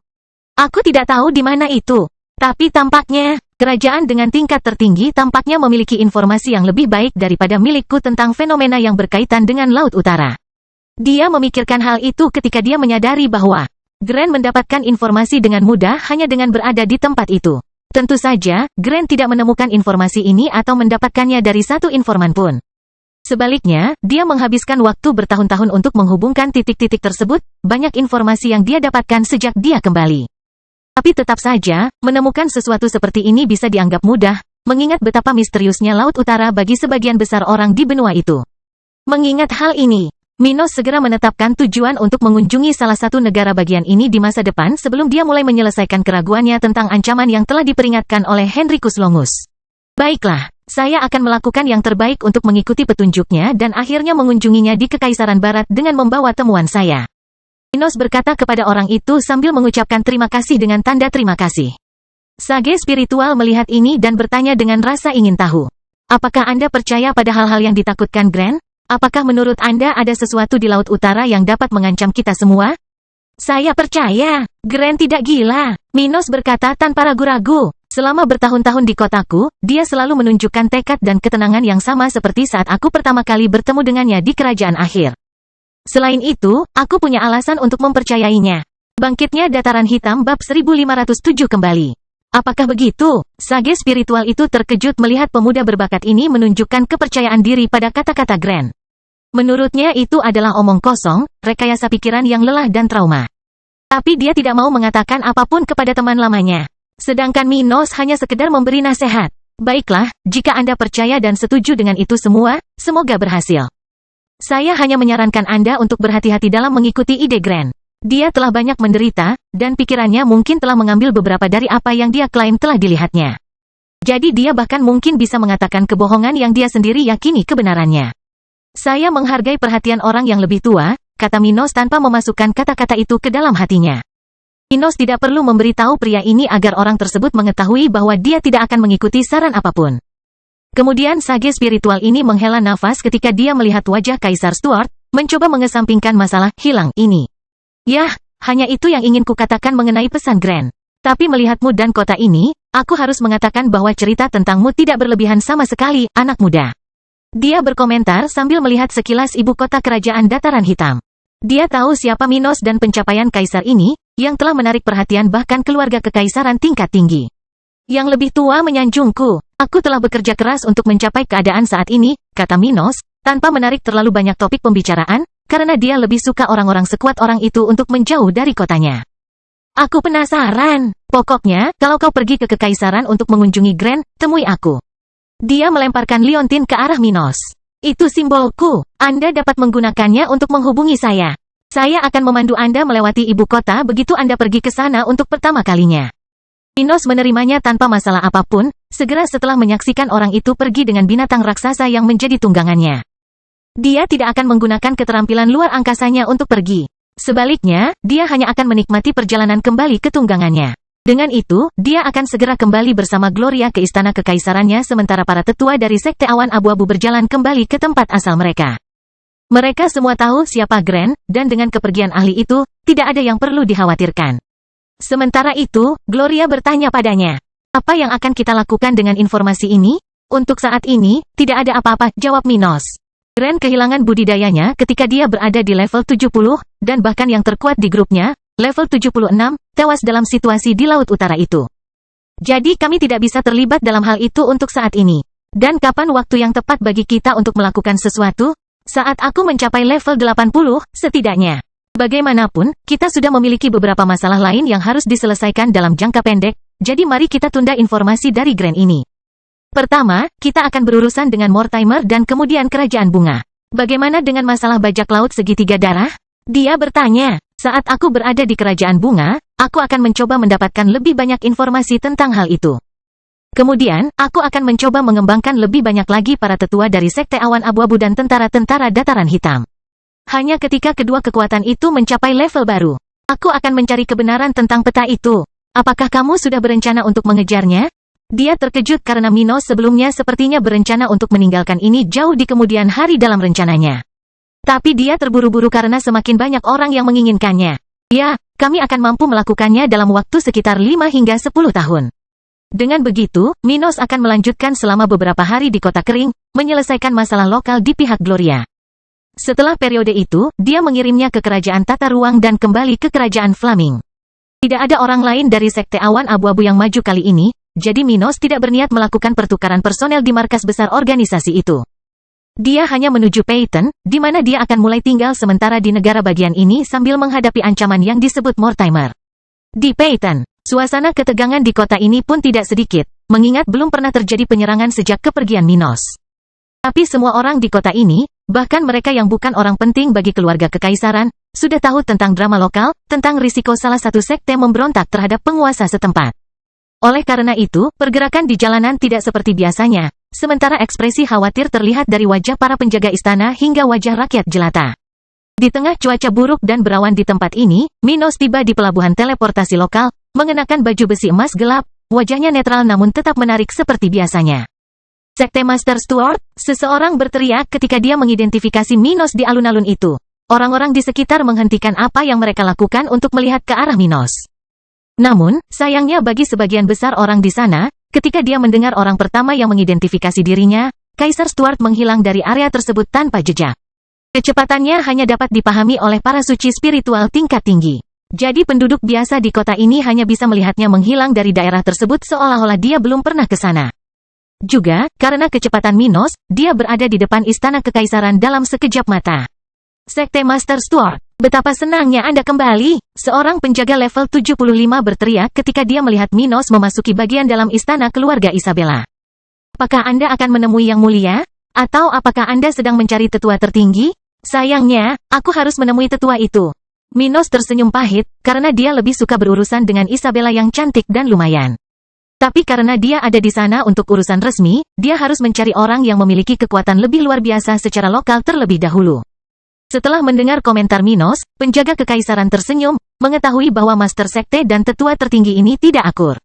A: Aku tidak tahu di mana itu. Tapi tampaknya, kerajaan dengan tingkat tertinggi tampaknya memiliki informasi yang lebih baik daripada milikku tentang fenomena yang berkaitan dengan Laut Utara. Dia memikirkan hal itu ketika dia menyadari bahwa Gran mendapatkan informasi dengan mudah hanya dengan berada di tempat itu. Tentu saja, Gran tidak menemukan informasi ini atau mendapatkannya dari satu informan pun. Sebaliknya, dia menghabiskan waktu bertahun-tahun untuk menghubungkan titik-titik tersebut, banyak informasi yang dia dapatkan sejak dia kembali. Tapi tetap saja, menemukan sesuatu seperti ini bisa dianggap mudah, mengingat betapa misteriusnya Laut Utara bagi sebagian besar orang di benua itu. Mengingat hal ini, Minos segera menetapkan tujuan untuk mengunjungi salah satu negara bagian ini di masa depan sebelum dia mulai menyelesaikan keraguannya tentang ancaman yang telah diperingatkan oleh Henricus Longus. Baiklah, saya akan melakukan yang terbaik untuk mengikuti petunjuknya dan akhirnya mengunjunginya di Kekaisaran Barat dengan membawa temuan saya. Minos berkata kepada orang itu sambil mengucapkan terima kasih dengan tanda terima kasih. Sage spiritual melihat ini dan bertanya dengan rasa ingin tahu. Apakah Anda percaya pada hal-hal yang ditakutkan Gran? Apakah menurut Anda ada sesuatu di Laut Utara yang dapat mengancam kita semua? Saya percaya, Gran tidak gila, Minos berkata tanpa ragu-ragu. Selama bertahun-tahun di kotaku, dia selalu menunjukkan tekad dan ketenangan yang sama seperti saat aku pertama kali bertemu dengannya di Kerajaan Akhir. Selain itu, aku punya alasan untuk mempercayainya. Bangkitnya Dataran Hitam bab 1507 kembali. Apakah begitu? Sage spiritual itu terkejut melihat pemuda berbakat ini menunjukkan kepercayaan diri pada kata-kata Gran. Menurutnya itu adalah omong kosong, rekayasa pikiran yang lelah dan trauma. Tapi dia tidak mau mengatakan apapun kepada teman lamanya. Sedangkan Minos hanya sekedar memberi nasihat. Baiklah, jika Anda percaya dan setuju dengan itu semua, semoga berhasil. Saya hanya menyarankan Anda untuk berhati-hati dalam mengikuti ide Gran. Dia telah banyak menderita, dan pikirannya mungkin telah mengambil beberapa dari apa yang dia klaim telah dilihatnya. Jadi dia bahkan mungkin bisa mengatakan kebohongan yang dia sendiri yakini kebenarannya. Saya menghargai perhatian orang yang lebih tua, kata Minos tanpa memasukkan kata-kata itu ke dalam hatinya. Minos tidak perlu memberitahu pria ini agar orang tersebut mengetahui bahwa dia tidak akan mengikuti saran apapun. Kemudian sage spiritual ini menghela nafas ketika dia melihat wajah Kaisar Stuart, mencoba mengesampingkan masalah hilang ini. Yah, hanya itu yang ingin kukatakan mengenai pesan Gran. Tapi melihatmu dan kota ini, aku harus mengatakan bahwa cerita tentangmu tidak berlebihan sama sekali, anak muda. Dia berkomentar sambil melihat sekilas ibu kota kerajaan Dataran Hitam. Dia tahu siapa Minos dan pencapaian Kaisar ini, yang telah menarik perhatian bahkan keluarga kekaisaran tingkat tinggi. Yang lebih tua menyanjungku, aku telah bekerja keras untuk mencapai keadaan saat ini, kata Minos, tanpa menarik terlalu banyak topik pembicaraan, karena dia lebih suka orang-orang sekuat orang itu untuk menjauh dari kotanya. Aku penasaran, pokoknya, kalau kau pergi ke kekaisaran untuk mengunjungi Gran, temui aku. Dia melemparkan liontin ke arah Minos. Itu simbolku, Anda dapat menggunakannya untuk menghubungi saya. Saya akan memandu Anda melewati ibu kota begitu Anda pergi ke sana untuk pertama kalinya. Minos menerimanya tanpa masalah apapun, segera setelah menyaksikan orang itu pergi dengan binatang raksasa yang menjadi tunggangannya. Dia tidak akan menggunakan keterampilan luar angkasanya untuk pergi. Sebaliknya, dia hanya akan menikmati perjalanan kembali ke tunggangannya. Dengan itu, dia akan segera kembali bersama Gloria ke istana kekaisarannya sementara para tetua dari Sekte Awan Abu-Abu berjalan kembali ke tempat asal mereka. Mereka semua tahu siapa Gran, dan dengan kepergian ahli itu, tidak ada yang perlu dikhawatirkan. Sementara itu, Gloria bertanya padanya, apa yang akan kita lakukan dengan informasi ini? Untuk saat ini, tidak ada apa-apa, jawab Minos. Gran kehilangan budidayanya ketika dia berada di level 70, dan bahkan yang terkuat di grupnya, level 76, tewas dalam situasi di Laut Utara itu. Jadi kami tidak bisa terlibat dalam hal itu untuk saat ini. Dan kapan waktu yang tepat bagi kita untuk melakukan sesuatu? Saat aku mencapai level 80, setidaknya. Bagaimanapun, kita sudah memiliki beberapa masalah lain yang harus diselesaikan dalam jangka pendek, jadi mari kita tunda informasi dari Grand ini. Pertama, kita akan berurusan dengan Mortimer dan kemudian Kerajaan Bunga. Bagaimana dengan masalah bajak laut segitiga darah? Dia bertanya. Saat aku berada di Kerajaan Bunga, aku akan mencoba mendapatkan lebih banyak informasi tentang hal itu. Kemudian, aku akan mencoba mengembangkan lebih banyak lagi para tetua dari Sekte Awan Abu-Abu dan tentara-tentara Dataran Hitam. Hanya ketika kedua kekuatan itu mencapai level baru, aku akan mencari kebenaran tentang peta itu. Apakah kamu sudah berencana untuk mengejarnya? Dia terkejut karena Minos sebelumnya sepertinya berencana untuk meninggalkan ini jauh di kemudian hari dalam rencananya. Tapi dia terburu-buru karena semakin banyak orang yang menginginkannya. Ya, kami akan mampu melakukannya dalam waktu sekitar 5 hingga 10 tahun. Dengan begitu, Minos akan melanjutkan selama beberapa hari di Kota Kering, menyelesaikan masalah lokal di pihak Gloria. Setelah periode itu, dia mengirimnya ke Kerajaan Tata Ruang dan kembali ke Kerajaan Flaming. Tidak ada orang lain dari Sekte Awan Abu-Abu yang maju kali ini, jadi Minos tidak berniat melakukan pertukaran personel di markas besar organisasi itu. Dia hanya menuju Peyton, di mana dia akan mulai tinggal sementara di negara bagian ini sambil menghadapi ancaman yang disebut Mortimer. Di Peyton, suasana ketegangan di kota ini pun tidak sedikit, mengingat belum pernah terjadi penyerangan sejak kepergian Minos. Tapi semua orang di kota ini, bahkan mereka yang bukan orang penting bagi keluarga kekaisaran, sudah tahu tentang drama lokal, tentang risiko salah satu sekte memberontak terhadap penguasa setempat. Oleh karena itu, pergerakan di jalanan tidak seperti biasanya, sementara ekspresi khawatir terlihat dari wajah para penjaga istana hingga wajah rakyat jelata. Di tengah cuaca buruk dan berawan di tempat ini, Minos tiba di pelabuhan teleportasi lokal, mengenakan baju besi emas gelap, wajahnya netral namun tetap menarik seperti biasanya. Sekte Master Stuart, seseorang berteriak ketika dia mengidentifikasi Minos di alun-alun itu. Orang-orang di sekitar menghentikan apa yang mereka lakukan untuk melihat ke arah Minos. Namun, sayangnya bagi sebagian besar orang di sana, ketika dia mendengar orang pertama yang mengidentifikasi dirinya, Kaisar Stuart menghilang dari area tersebut tanpa jejak. Kecepatannya hanya dapat dipahami oleh para suci spiritual tingkat tinggi. Jadi penduduk biasa di kota ini hanya bisa melihatnya menghilang dari daerah tersebut seolah-olah dia belum pernah ke sana. Juga, karena kecepatan Minos, dia berada di depan istana kekaisaran dalam sekejap mata. Sekte Master Stuart, betapa senangnya Anda kembali, seorang penjaga level 75 berteriak ketika dia melihat Minos memasuki bagian dalam istana keluarga Isabella. Apakah Anda akan menemui Yang Mulia? Atau apakah Anda sedang mencari tetua tertinggi? Sayangnya, aku harus menemui tetua itu. Minos tersenyum pahit, karena dia lebih suka berurusan dengan Isabella yang cantik dan lumayan. Tapi karena dia ada di sana untuk urusan resmi, dia harus mencari orang yang memiliki kekuatan lebih luar biasa secara lokal terlebih dahulu. Setelah mendengar komentar Minos, penjaga kekaisaran tersenyum, mengetahui bahwa Master Sekte dan tetua tertinggi ini tidak akur.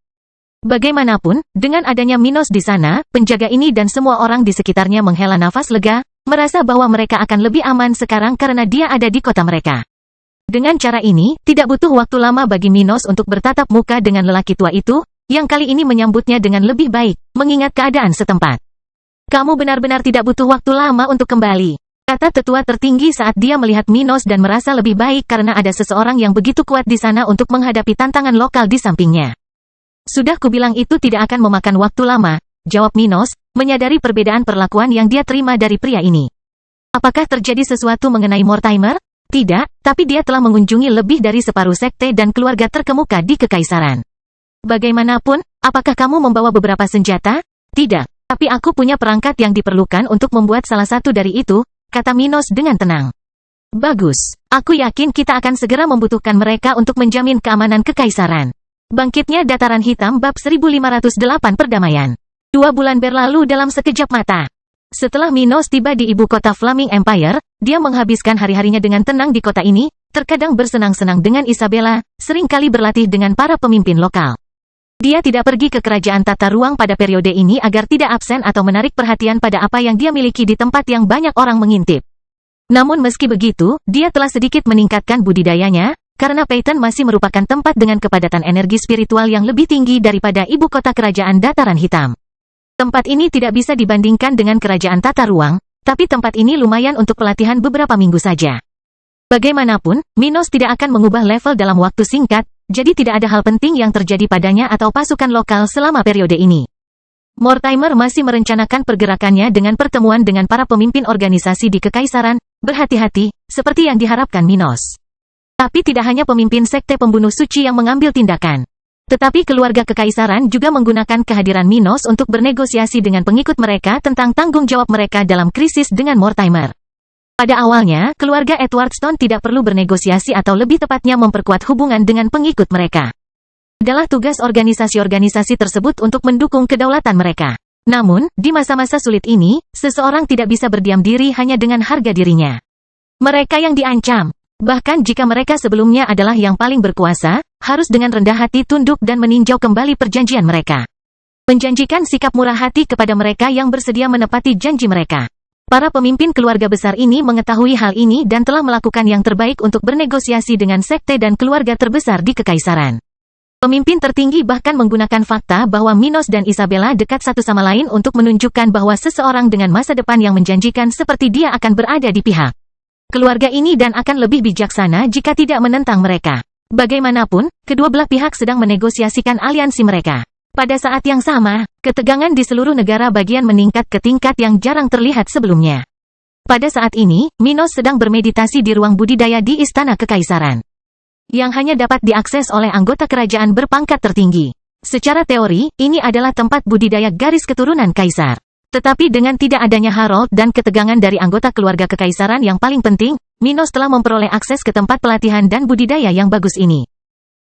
A: Bagaimanapun, dengan adanya Minos di sana, penjaga ini dan semua orang di sekitarnya menghela nafas lega, merasa bahwa mereka akan lebih aman sekarang karena dia ada di kota mereka. Dengan cara ini, tidak butuh waktu lama bagi Minos untuk bertatap muka dengan lelaki tua itu, yang kali ini menyambutnya dengan lebih baik, mengingat keadaan setempat. Kamu benar-benar tidak butuh waktu lama untuk kembali, kata tetua tertinggi saat dia melihat Minos dan merasa lebih baik karena ada seseorang yang begitu kuat di sana untuk menghadapi tantangan lokal di sampingnya. Sudah kubilang itu tidak akan memakan waktu lama, jawab Minos, menyadari perbedaan perlakuan yang dia terima dari pria ini. Apakah terjadi sesuatu mengenai Mortimer? Tidak, tapi dia telah mengunjungi lebih dari separuh sekte dan keluarga terkemuka di kekaisaran. Bagaimanapun, apakah kamu membawa beberapa senjata? Tidak, tapi aku punya perangkat yang diperlukan untuk membuat salah satu dari itu, kata Minos dengan tenang. Bagus, aku yakin kita akan segera membutuhkan mereka untuk menjamin keamanan kekaisaran. Bangkitnya Dataran Hitam bab 1508 perdamaian. 2 bulan berlalu dalam sekejap mata. Setelah Minos tiba di ibu kota Flaming Empire, dia menghabiskan hari-harinya dengan tenang di kota ini, terkadang bersenang-senang dengan Isabella, seringkali berlatih dengan para pemimpin lokal. Dia tidak pergi ke kerajaan tata ruang pada periode ini agar tidak absen atau menarik perhatian pada apa yang dia miliki di tempat yang banyak orang mengintip. Namun meski begitu, dia telah sedikit meningkatkan budidayanya, karena Peyton masih merupakan tempat dengan kepadatan energi spiritual yang lebih tinggi daripada ibu kota kerajaan Dataran Hitam. Tempat ini tidak bisa dibandingkan dengan kerajaan tata ruang, tapi tempat ini lumayan untuk pelatihan beberapa minggu saja. Bagaimanapun, Minos tidak akan mengubah level dalam waktu singkat, jadi tidak ada hal penting yang terjadi padanya atau pasukan lokal selama periode ini. Mortimer masih merencanakan pergerakannya dengan pertemuan dengan para pemimpin organisasi di kekaisaran, berhati-hati, seperti yang diharapkan Minos. Tapi tidak hanya pemimpin sekte pembunuh suci yang mengambil tindakan. Tetapi keluarga kekaisaran juga menggunakan kehadiran Minos untuk bernegosiasi dengan pengikut mereka tentang tanggung jawab mereka dalam krisis dengan Mortimer. Pada awalnya, keluarga Edward Stone tidak perlu bernegosiasi atau lebih tepatnya memperkuat hubungan dengan pengikut mereka. Adalah tugas organisasi-organisasi tersebut untuk mendukung kedaulatan mereka. Namun, di masa-masa sulit ini, seseorang tidak bisa berdiam diri hanya dengan harga dirinya. Mereka yang diancam, bahkan jika mereka sebelumnya adalah yang paling berkuasa, harus dengan rendah hati tunduk dan meninjau kembali perjanjian mereka. Menjanjikan sikap murah hati kepada mereka yang bersedia menepati janji mereka. Para pemimpin keluarga besar ini mengetahui hal ini dan telah melakukan yang terbaik untuk bernegosiasi dengan sekte dan keluarga terbesar di kekaisaran. Pemimpin tertinggi bahkan menggunakan fakta bahwa Minos dan Isabella dekat satu sama lain untuk menunjukkan bahwa seseorang dengan masa depan yang menjanjikan seperti dia akan berada di pihak keluarga ini dan akan lebih bijaksana jika tidak menentang mereka. Bagaimanapun, kedua belah pihak sedang menegosiasikan aliansi mereka. Pada saat yang sama, ketegangan di seluruh negara bagian meningkat ke tingkat yang jarang terlihat sebelumnya. Pada saat ini, Minos sedang bermeditasi di ruang budidaya di Istana Kekaisaran, yang hanya dapat diakses oleh anggota kerajaan berpangkat tertinggi. Secara teori, ini adalah tempat budidaya garis keturunan kaisar. Tetapi dengan tidak adanya Harold dan ketegangan dari anggota keluarga kekaisaran yang paling penting, Minos telah memperoleh akses ke tempat pelatihan dan budidaya yang bagus ini.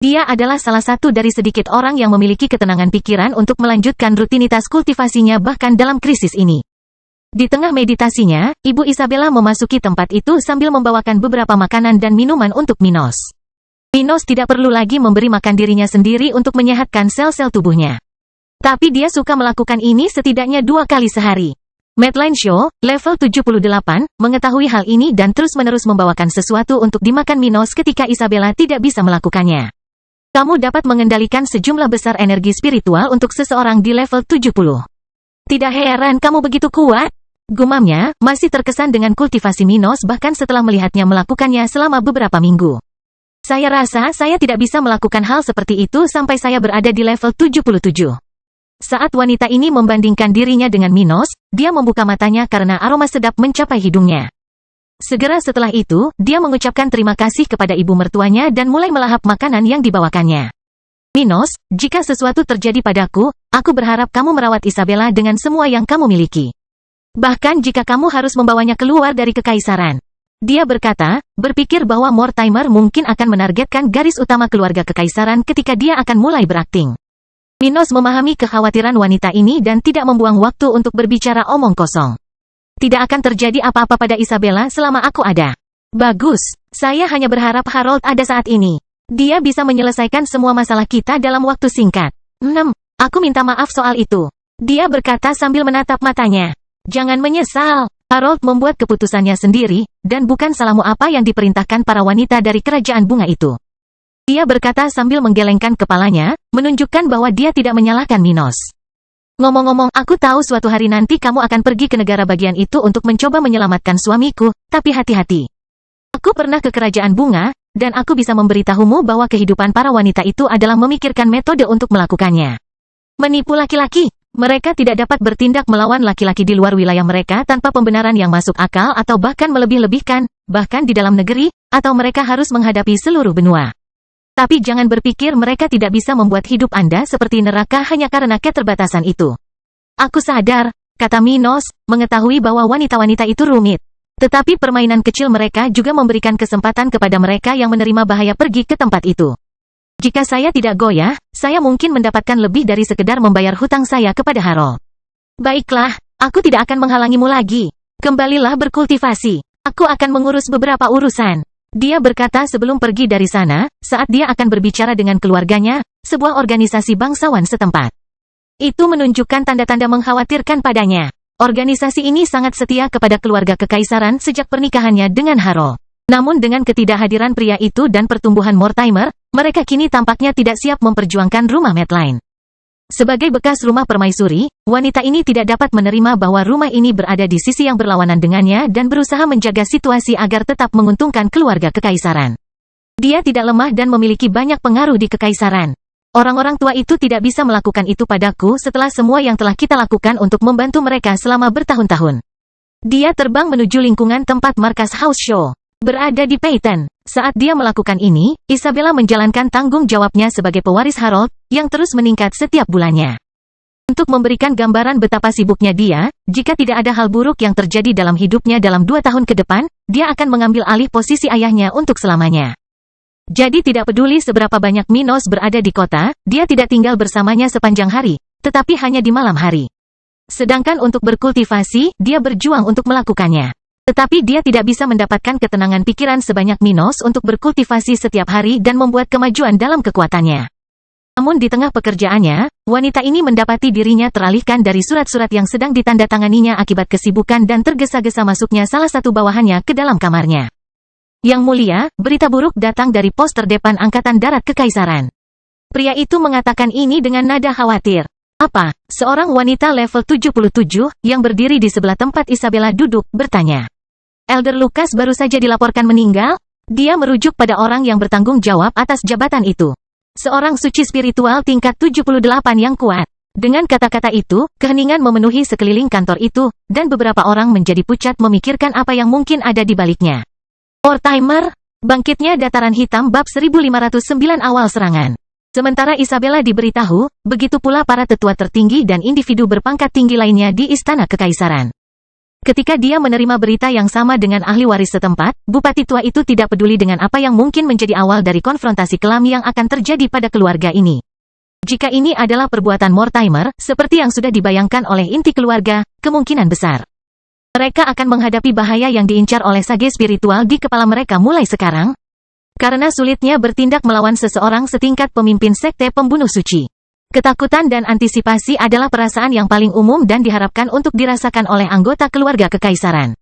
A: Dia adalah salah satu dari sedikit orang yang memiliki ketenangan pikiran untuk melanjutkan rutinitas kultivasinya bahkan dalam krisis ini. Di tengah meditasinya, Ibu Isabella memasuki tempat itu sambil membawakan beberapa makanan dan minuman untuk Minos. Minos tidak perlu lagi memberi makan dirinya sendiri untuk menyehatkan sel-sel tubuhnya. Tapi dia suka melakukan ini setidaknya 2 kali sehari. Madeline Shaw, level 78, mengetahui hal ini dan terus-menerus membawakan sesuatu untuk dimakan Minos ketika Isabella tidak bisa melakukannya. Kamu dapat mengendalikan sejumlah besar energi spiritual untuk seseorang di level 70. Tidak heran kamu begitu kuat. Gumamnya, masih terkesan dengan kultivasi Minos bahkan setelah melihatnya melakukannya selama beberapa minggu. Saya rasa saya tidak bisa melakukan hal seperti itu sampai saya berada di level 77. Saat wanita ini membandingkan dirinya dengan Minos, dia membuka matanya karena aroma sedap mencapai hidungnya. Segera setelah itu, dia mengucapkan terima kasih kepada ibu mertuanya dan mulai melahap makanan yang dibawakannya. Minos, jika sesuatu terjadi padaku, aku berharap kamu merawat Isabella dengan semua yang kamu miliki. Bahkan jika kamu harus membawanya keluar dari kekaisaran. Dia berkata, berpikir bahwa Mortimer mungkin akan menargetkan garis utama keluarga kekaisaran ketika dia akan mulai berakting. Minos memahami kekhawatiran wanita ini dan tidak membuang waktu untuk berbicara omong kosong. Tidak akan terjadi apa-apa pada Isabella selama aku ada. Bagus, saya hanya berharap Harold ada saat ini. Dia bisa menyelesaikan semua masalah kita dalam waktu singkat. Aku minta maaf soal itu. Dia berkata sambil menatap matanya. Jangan menyesal. Harold membuat keputusannya sendiri, dan bukan salahmu apa yang diperintahkan para wanita dari kerajaan bunga itu. Dia berkata sambil menggelengkan kepalanya, menunjukkan bahwa dia tidak menyalahkan Minos. Ngomong-ngomong, aku tahu suatu hari nanti kamu akan pergi ke negara bagian itu untuk mencoba menyelamatkan suamiku, tapi hati-hati. Aku pernah ke kerajaan bunga, dan aku bisa memberitahumu bahwa kehidupan para wanita itu adalah memikirkan metode untuk melakukannya. Menipu laki-laki. Mereka tidak dapat bertindak melawan laki-laki di luar wilayah mereka tanpa pembenaran yang masuk akal atau bahkan melebih-lebihkan, bahkan di dalam negeri, atau mereka harus menghadapi seluruh benua. Tapi jangan berpikir mereka tidak bisa membuat hidup Anda seperti neraka hanya karena keterbatasan itu. Aku sadar, kata Minos, mengetahui bahwa wanita-wanita itu rumit. Tetapi permainan kecil mereka juga memberikan kesempatan kepada mereka yang menerima bahaya pergi ke tempat itu. Jika saya tidak goyah, saya mungkin mendapatkan lebih dari sekedar membayar hutang saya kepada Harold. Baiklah, aku tidak akan menghalangimu lagi. Kembalilah berkultivasi. Aku akan mengurus beberapa urusan. Dia berkata sebelum pergi dari sana, saat dia akan berbicara dengan keluarganya, sebuah organisasi bangsawan setempat. Itu menunjukkan tanda-tanda mengkhawatirkan padanya. Organisasi ini sangat setia kepada keluarga kekaisaran sejak pernikahannya dengan Harold. Namun dengan ketidakhadiran pria itu dan pertumbuhan Mortimer, mereka kini tampaknya tidak siap memperjuangkan rumah Madeline. Sebagai bekas rumah permaisuri, wanita ini tidak dapat menerima bahwa rumah ini berada di sisi yang berlawanan dengannya dan berusaha menjaga situasi agar tetap menguntungkan keluarga kekaisaran. Dia tidak lemah dan memiliki banyak pengaruh di kekaisaran. Orang-orang tua itu tidak bisa melakukan itu padaku setelah semua yang telah kita lakukan untuk membantu mereka selama bertahun-tahun. Dia terbang menuju lingkungan tempat markas House Shaw berada di Peyton. Saat dia melakukan ini, Isabella menjalankan tanggung jawabnya sebagai pewaris Harold, yang terus meningkat setiap bulannya. Untuk memberikan gambaran betapa sibuknya dia, jika tidak ada hal buruk yang terjadi dalam hidupnya dalam 2 tahun ke depan, dia akan mengambil alih posisi ayahnya untuk selamanya. Jadi tidak peduli seberapa banyak Minos berada di kota, dia tidak tinggal bersamanya sepanjang hari, tetapi hanya di malam hari. Sedangkan untuk berkultivasi, dia berjuang untuk melakukannya. Tetapi dia tidak bisa mendapatkan ketenangan pikiran sebanyak Minos untuk berkultivasi setiap hari dan membuat kemajuan dalam kekuatannya. Namun di tengah pekerjaannya, wanita ini mendapati dirinya teralihkan dari surat-surat yang sedang ditandatanganinya akibat kesibukan dan tergesa-gesa masuknya salah satu bawahannya ke dalam kamarnya. Yang mulia, berita buruk datang dari pos terdepan Angkatan Darat Kekaisaran. Pria itu mengatakan ini dengan nada khawatir. Apa? Seorang wanita level 77, yang berdiri di sebelah tempat Isabella duduk, bertanya. Elder Lucas baru saja dilaporkan meninggal? Dia merujuk pada orang yang bertanggung jawab atas jabatan itu. Seorang suci spiritual tingkat 78 yang kuat. Dengan kata-kata itu, keheningan memenuhi sekeliling kantor itu, dan beberapa orang menjadi pucat memikirkan apa yang mungkin ada di baliknya. Mortimer, bangkitnya dataran hitam bab 1509 awal serangan. Sementara Isabella diberitahu, begitu pula para tetua tertinggi dan individu berpangkat tinggi lainnya di Istana Kekaisaran. Ketika dia menerima berita yang sama dengan ahli waris setempat, bupati tua itu tidak peduli dengan apa yang mungkin menjadi awal dari konfrontasi kelam yang akan terjadi pada keluarga ini. Jika ini adalah perbuatan Mortimer, seperti yang sudah dibayangkan oleh inti keluarga, kemungkinan besar mereka akan menghadapi bahaya yang diincar oleh sage spiritual di kepala mereka mulai sekarang. Karena sulitnya bertindak melawan seseorang setingkat pemimpin sekte pembunuh suci. Ketakutan dan antisipasi adalah perasaan yang paling umum dan diharapkan untuk dirasakan oleh anggota keluarga kekaisaran.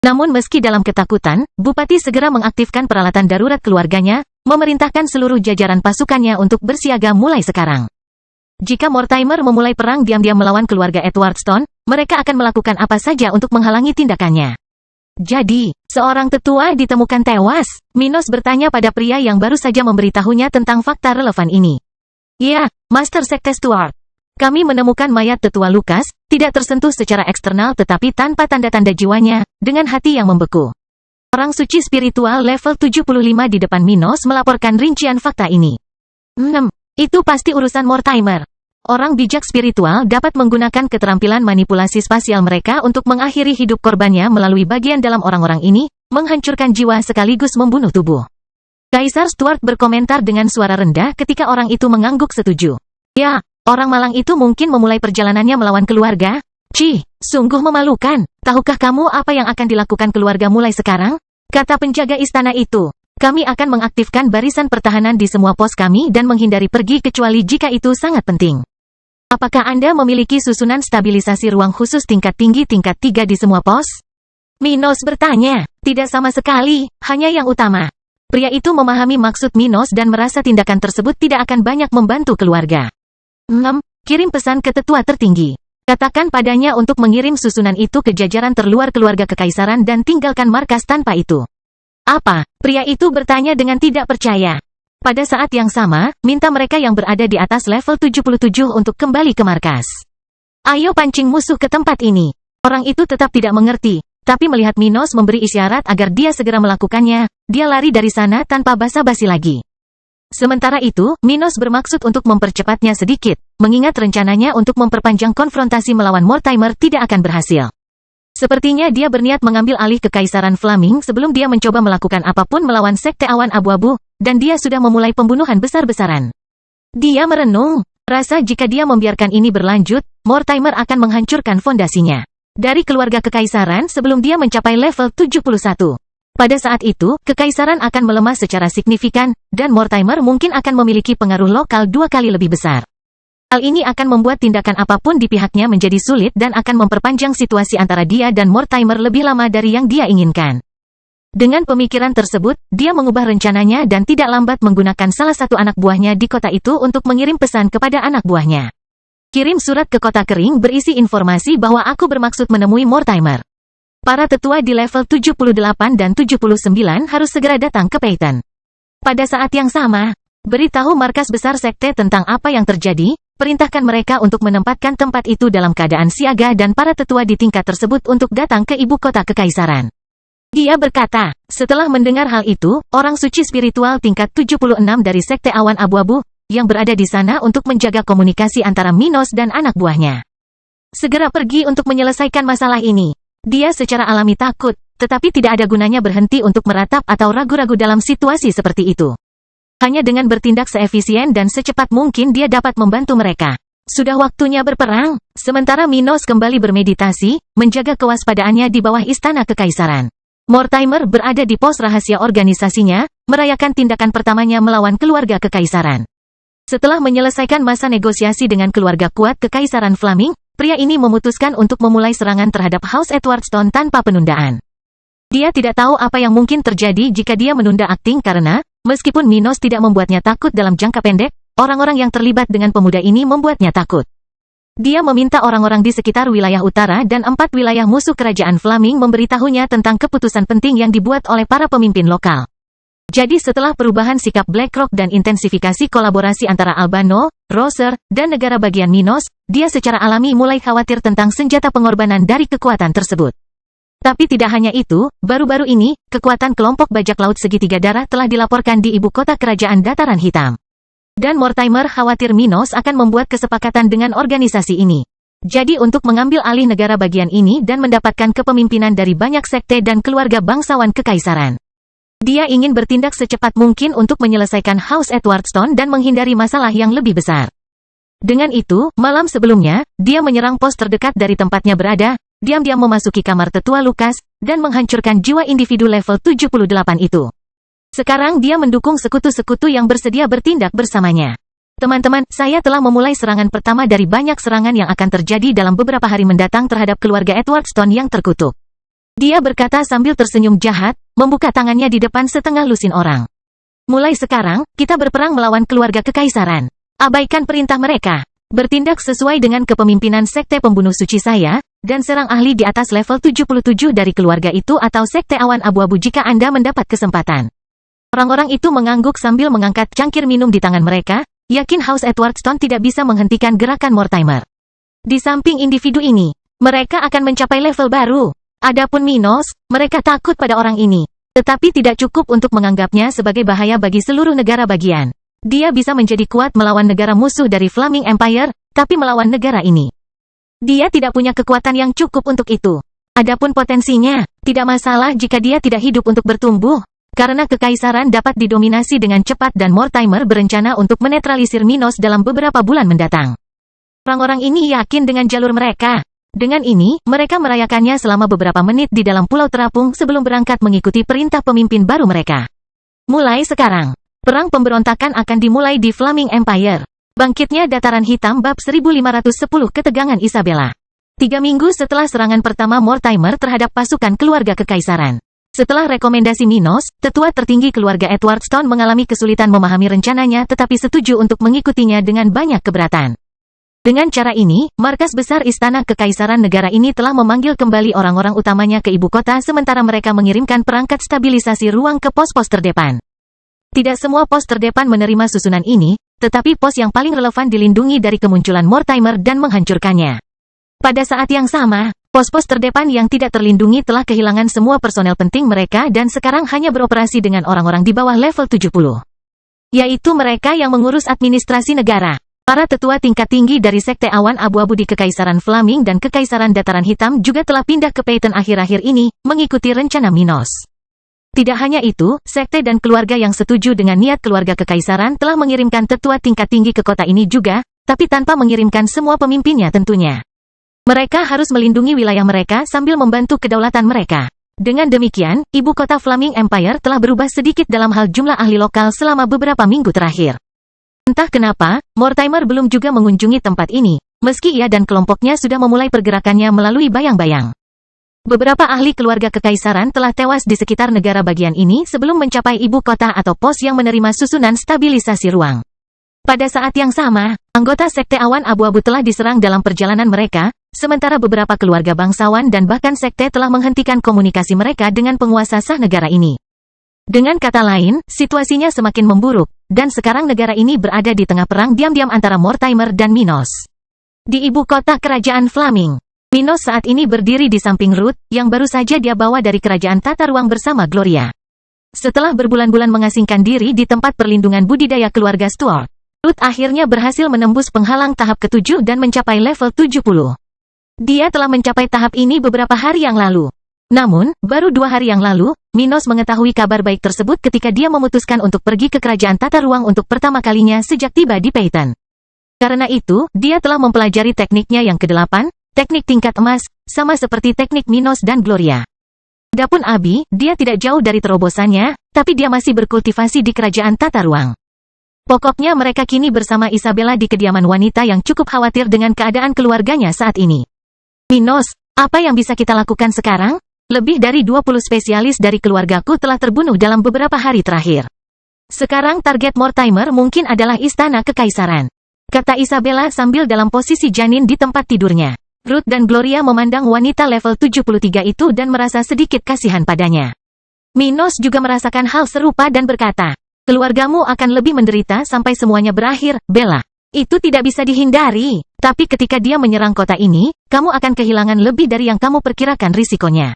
A: Namun meski dalam ketakutan, Bupati segera mengaktifkan peralatan darurat keluarganya, memerintahkan seluruh jajaran pasukannya untuk bersiaga mulai sekarang. Jika Mortimer memulai perang diam-diam melawan keluarga Edwardstone, mereka akan melakukan apa saja untuk menghalangi tindakannya. Jadi, seorang tetua ditemukan tewas. Minos bertanya pada pria yang baru saja memberitahunya tentang fakta relevan ini. Ya, Master Sekte Stuart. Kami menemukan mayat tetua Lucas, tidak tersentuh secara eksternal tetapi tanpa tanda-tanda jiwanya, dengan hati yang membeku. Orang suci spiritual level 75 di depan Minos melaporkan rincian fakta ini. Itu pasti urusan Mortimer. Orang bijak spiritual dapat menggunakan keterampilan manipulasi spasial mereka untuk mengakhiri hidup korbannya melalui bagian dalam orang-orang ini, menghancurkan jiwa sekaligus membunuh tubuh. Kaisar Stuart berkomentar dengan suara rendah ketika orang itu mengangguk setuju. Ya, orang malang itu mungkin memulai perjalanannya melawan keluarga. Sungguh memalukan. Tahukah kamu apa yang akan dilakukan keluarga mulai sekarang? Kata penjaga istana itu. Kami akan mengaktifkan barisan pertahanan di semua pos kami dan menghindari pergi kecuali jika itu sangat penting. Apakah Anda memiliki susunan stabilisasi ruang khusus tingkat tinggi tingkat 3 di semua pos? Minos bertanya. Tidak sama sekali, hanya yang utama. Pria itu memahami maksud Minos dan merasa tindakan tersebut tidak akan banyak membantu keluarga. Kirim pesan ke tetua tertinggi. Katakan padanya untuk mengirim susunan itu ke jajaran terluar keluarga kekaisaran dan tinggalkan markas tanpa itu. Apa? Pria itu bertanya dengan tidak percaya. Pada saat yang sama, minta mereka yang berada di atas level 77 untuk kembali ke markas. Ayo pancing musuh ke tempat ini. Orang itu tetap tidak mengerti. Tapi melihat Minos memberi isyarat agar dia segera melakukannya, dia lari dari sana tanpa basa-basi lagi. Sementara itu, Minos bermaksud untuk mempercepatnya sedikit, mengingat rencananya untuk memperpanjang konfrontasi melawan Mortimer tidak akan berhasil. Sepertinya dia berniat mengambil alih kekaisaran Flaming sebelum dia mencoba melakukan apapun melawan sekte awan abu-abu, dan dia sudah memulai pembunuhan besar-besaran. Dia merenung, rasa jika dia membiarkan ini berlanjut, Mortimer akan menghancurkan fondasinya. Dari keluarga kekaisaran sebelum dia mencapai level 71. Pada saat itu, kekaisaran akan melemah secara signifikan, dan Mortimer mungkin akan memiliki pengaruh lokal 2 kali lebih besar. Hal ini akan membuat tindakan apapun di pihaknya menjadi sulit dan akan memperpanjang situasi antara dia dan Mortimer lebih lama dari yang dia inginkan. Dengan pemikiran tersebut, dia mengubah rencananya dan tidak lambat menggunakan salah satu anak buahnya di kota itu untuk mengirim pesan kepada anak buahnya. Kirim surat ke kota kering berisi informasi bahwa aku bermaksud menemui Mortimer. Para tetua di level 78 dan 79 harus segera datang ke Peyton. Pada saat yang sama, beritahu markas besar sekte tentang apa yang terjadi, perintahkan mereka untuk menempatkan tempat itu dalam keadaan siaga dan para tetua di tingkat tersebut untuk datang ke ibu kota kekaisaran. Dia berkata, setelah mendengar hal itu, orang suci spiritual tingkat 76 dari Sekte Awan Abu-Abu, yang berada di sana untuk menjaga komunikasi antara Minos dan anak buahnya, segera pergi untuk menyelesaikan masalah ini. Dia secara alami takut, tetapi tidak ada gunanya berhenti untuk meratap atau ragu-ragu dalam situasi seperti itu. Hanya dengan bertindak seefisien dan secepat mungkin dia dapat membantu mereka. Sudah waktunya berperang. Sementara Minos kembali bermeditasi, menjaga kewaspadaannya di bawah istana kekaisaran. Mortimer berada di pos rahasia organisasinya, merayakan tindakan pertamanya melawan keluarga kekaisaran. Setelah menyelesaikan masa negosiasi dengan keluarga kuat kekaisaran Flaming, pria ini memutuskan untuk memulai serangan terhadap House Edwardstone tanpa penundaan. Dia tidak tahu apa yang mungkin terjadi jika dia menunda akting karena, meskipun Minos tidak membuatnya takut dalam jangka pendek, orang-orang yang terlibat dengan pemuda ini membuatnya takut. Dia meminta orang-orang di sekitar wilayah utara dan 4 wilayah musuh kerajaan Flaming memberitahunya tentang keputusan penting yang dibuat oleh para pemimpin lokal. Jadi setelah perubahan sikap BlackRock dan intensifikasi kolaborasi antara Albano, Roser, dan negara bagian Minos, dia secara alami mulai khawatir tentang senjata pengorbanan dari kekuatan tersebut. Tapi tidak hanya itu, baru-baru ini, kekuatan kelompok bajak laut segitiga darah telah dilaporkan di ibu kota kerajaan Dataran Hitam. Dan Mortimer khawatir Minos akan membuat kesepakatan dengan organisasi ini. Jadi untuk mengambil alih negara bagian ini dan mendapatkan kepemimpinan dari banyak sekte dan keluarga bangsawan kekaisaran, dia ingin bertindak secepat mungkin untuk menyelesaikan House Edwardstone dan menghindari masalah yang lebih besar. Dengan itu, malam sebelumnya, dia menyerang pos terdekat dari tempatnya berada, diam-diam memasuki kamar tetua Lucas, dan menghancurkan jiwa individu level 78 itu. Sekarang dia mendukung sekutu-sekutu yang bersedia bertindak bersamanya. Teman-teman, saya telah memulai serangan pertama dari banyak serangan yang akan terjadi dalam beberapa hari mendatang terhadap keluarga Edwardstone yang terkutuk. Dia berkata sambil tersenyum jahat, membuka tangannya di depan setengah lusin orang. Mulai sekarang, kita berperang melawan keluarga kekaisaran. Abaikan perintah mereka. Bertindak sesuai dengan kepemimpinan sekte pembunuh suci saya, dan serang ahli di atas level 77 dari keluarga itu atau sekte awan abu-abu jika Anda mendapat kesempatan. Orang-orang itu mengangguk sambil mengangkat cangkir minum di tangan mereka, yakin House Edwardstone tidak bisa menghentikan gerakan Mortimer. Di samping individu ini, mereka akan mencapai level baru. Adapun Minos, mereka takut pada orang ini. Tetapi tidak cukup untuk menganggapnya sebagai bahaya bagi seluruh negara bagian. Dia bisa menjadi kuat melawan negara musuh dari Flaming Empire, tapi melawan negara ini, dia tidak punya kekuatan yang cukup untuk itu. Adapun potensinya, tidak masalah jika dia tidak hidup untuk bertumbuh, karena kekaisaran dapat didominasi dengan cepat dan Mortimer berencana untuk menetralisir Minos dalam beberapa bulan mendatang. Orang-orang ini yakin dengan jalur mereka. Dengan ini, mereka merayakannya selama beberapa menit di dalam pulau terapung sebelum berangkat mengikuti perintah pemimpin baru mereka. Mulai sekarang, perang pemberontakan akan dimulai di Flaming Empire. Bangkitnya Dataran Hitam bab 1510 Ketegangan Isabella. 3 minggu setelah serangan pertama Mortimer terhadap pasukan keluarga kekaisaran. Setelah rekomendasi Minos, tetua tertinggi keluarga Edwardstone mengalami kesulitan memahami rencananya tetapi setuju untuk mengikutinya dengan banyak keberatan. Dengan cara ini, markas besar istana kekaisaran negara ini telah memanggil kembali orang-orang utamanya ke ibu kota sementara mereka mengirimkan perangkat stabilisasi ruang ke pos-pos terdepan. Tidak semua pos terdepan menerima susunan ini, tetapi pos yang paling relevan dilindungi dari kemunculan Mortimer dan menghancurkannya. Pada saat yang sama, pos-pos terdepan yang tidak terlindungi telah kehilangan semua personel penting mereka dan sekarang hanya beroperasi dengan orang-orang di bawah level 70. Yaitu mereka yang mengurus administrasi negara. Para tetua tingkat tinggi dari Sekte Awan Abu-Abu di Kekaisaran Flaming dan Kekaisaran Dataran Hitam juga telah pindah ke Peyton akhir-akhir ini, mengikuti rencana Minos. Tidak hanya itu, sekte dan keluarga yang setuju dengan niat keluarga kekaisaran telah mengirimkan tetua tingkat tinggi ke kota ini juga, tapi tanpa mengirimkan semua pemimpinnya tentunya. Mereka harus melindungi wilayah mereka sambil membantu kedaulatan mereka. Dengan demikian, ibu kota Flaming Empire telah berubah sedikit dalam hal jumlah ahli lokal selama beberapa minggu terakhir. Entah kenapa, Mortimer belum juga mengunjungi tempat ini, meski ia dan kelompoknya sudah memulai pergerakannya melalui bayang-bayang. Beberapa ahli keluarga kekaisaran telah tewas di sekitar negara bagian ini sebelum mencapai ibu kota atau pos yang menerima susunan stabilisasi ruang. Pada saat yang sama, anggota Sekte Awan Abu-Abu telah diserang dalam perjalanan mereka, sementara beberapa keluarga bangsawan dan bahkan sekte telah menghentikan komunikasi mereka dengan penguasa sah negara ini. Dengan kata lain, situasinya semakin memburuk, dan sekarang negara ini berada di tengah perang diam-diam antara Mortimer dan Minos. Di ibu kota kerajaan Flaming, Minos saat ini berdiri di samping Ruth, yang baru saja dia bawa dari kerajaan tata ruang bersama Gloria. Setelah berbulan-bulan mengasingkan diri di tempat perlindungan budidaya keluarga Stuart, Ruth akhirnya berhasil menembus penghalang tahap ke-7 dan mencapai level 70. Dia telah mencapai tahap ini beberapa hari yang lalu. Namun, baru 2 hari yang lalu, Minos mengetahui kabar baik tersebut ketika dia memutuskan untuk pergi ke kerajaan tata ruang untuk pertama kalinya sejak tiba di Phaeton. Karena itu, dia telah mempelajari tekniknya yang ke-8, teknik tingkat emas, sama seperti teknik Minos dan Gloria. Adapun Abi, dia tidak jauh dari terobosannya, tapi dia masih berkultivasi di kerajaan tata ruang. Pokoknya mereka kini bersama Isabella di kediaman wanita yang cukup khawatir dengan keadaan keluarganya saat ini. Minos, apa yang bisa kita lakukan sekarang? Lebih dari 20 spesialis dari keluargaku telah terbunuh dalam beberapa hari terakhir. Sekarang target Mortimer mungkin adalah istana kekaisaran, kata Isabella sambil dalam posisi janin di tempat tidurnya. Ruth dan Gloria memandang wanita level 73 itu dan merasa sedikit kasihan padanya. Minos juga merasakan hal serupa dan berkata, keluargamu akan lebih menderita sampai semuanya berakhir, Bella. Itu tidak bisa dihindari, tapi ketika dia menyerang kota ini, kamu akan kehilangan lebih dari yang kamu perkirakan risikonya.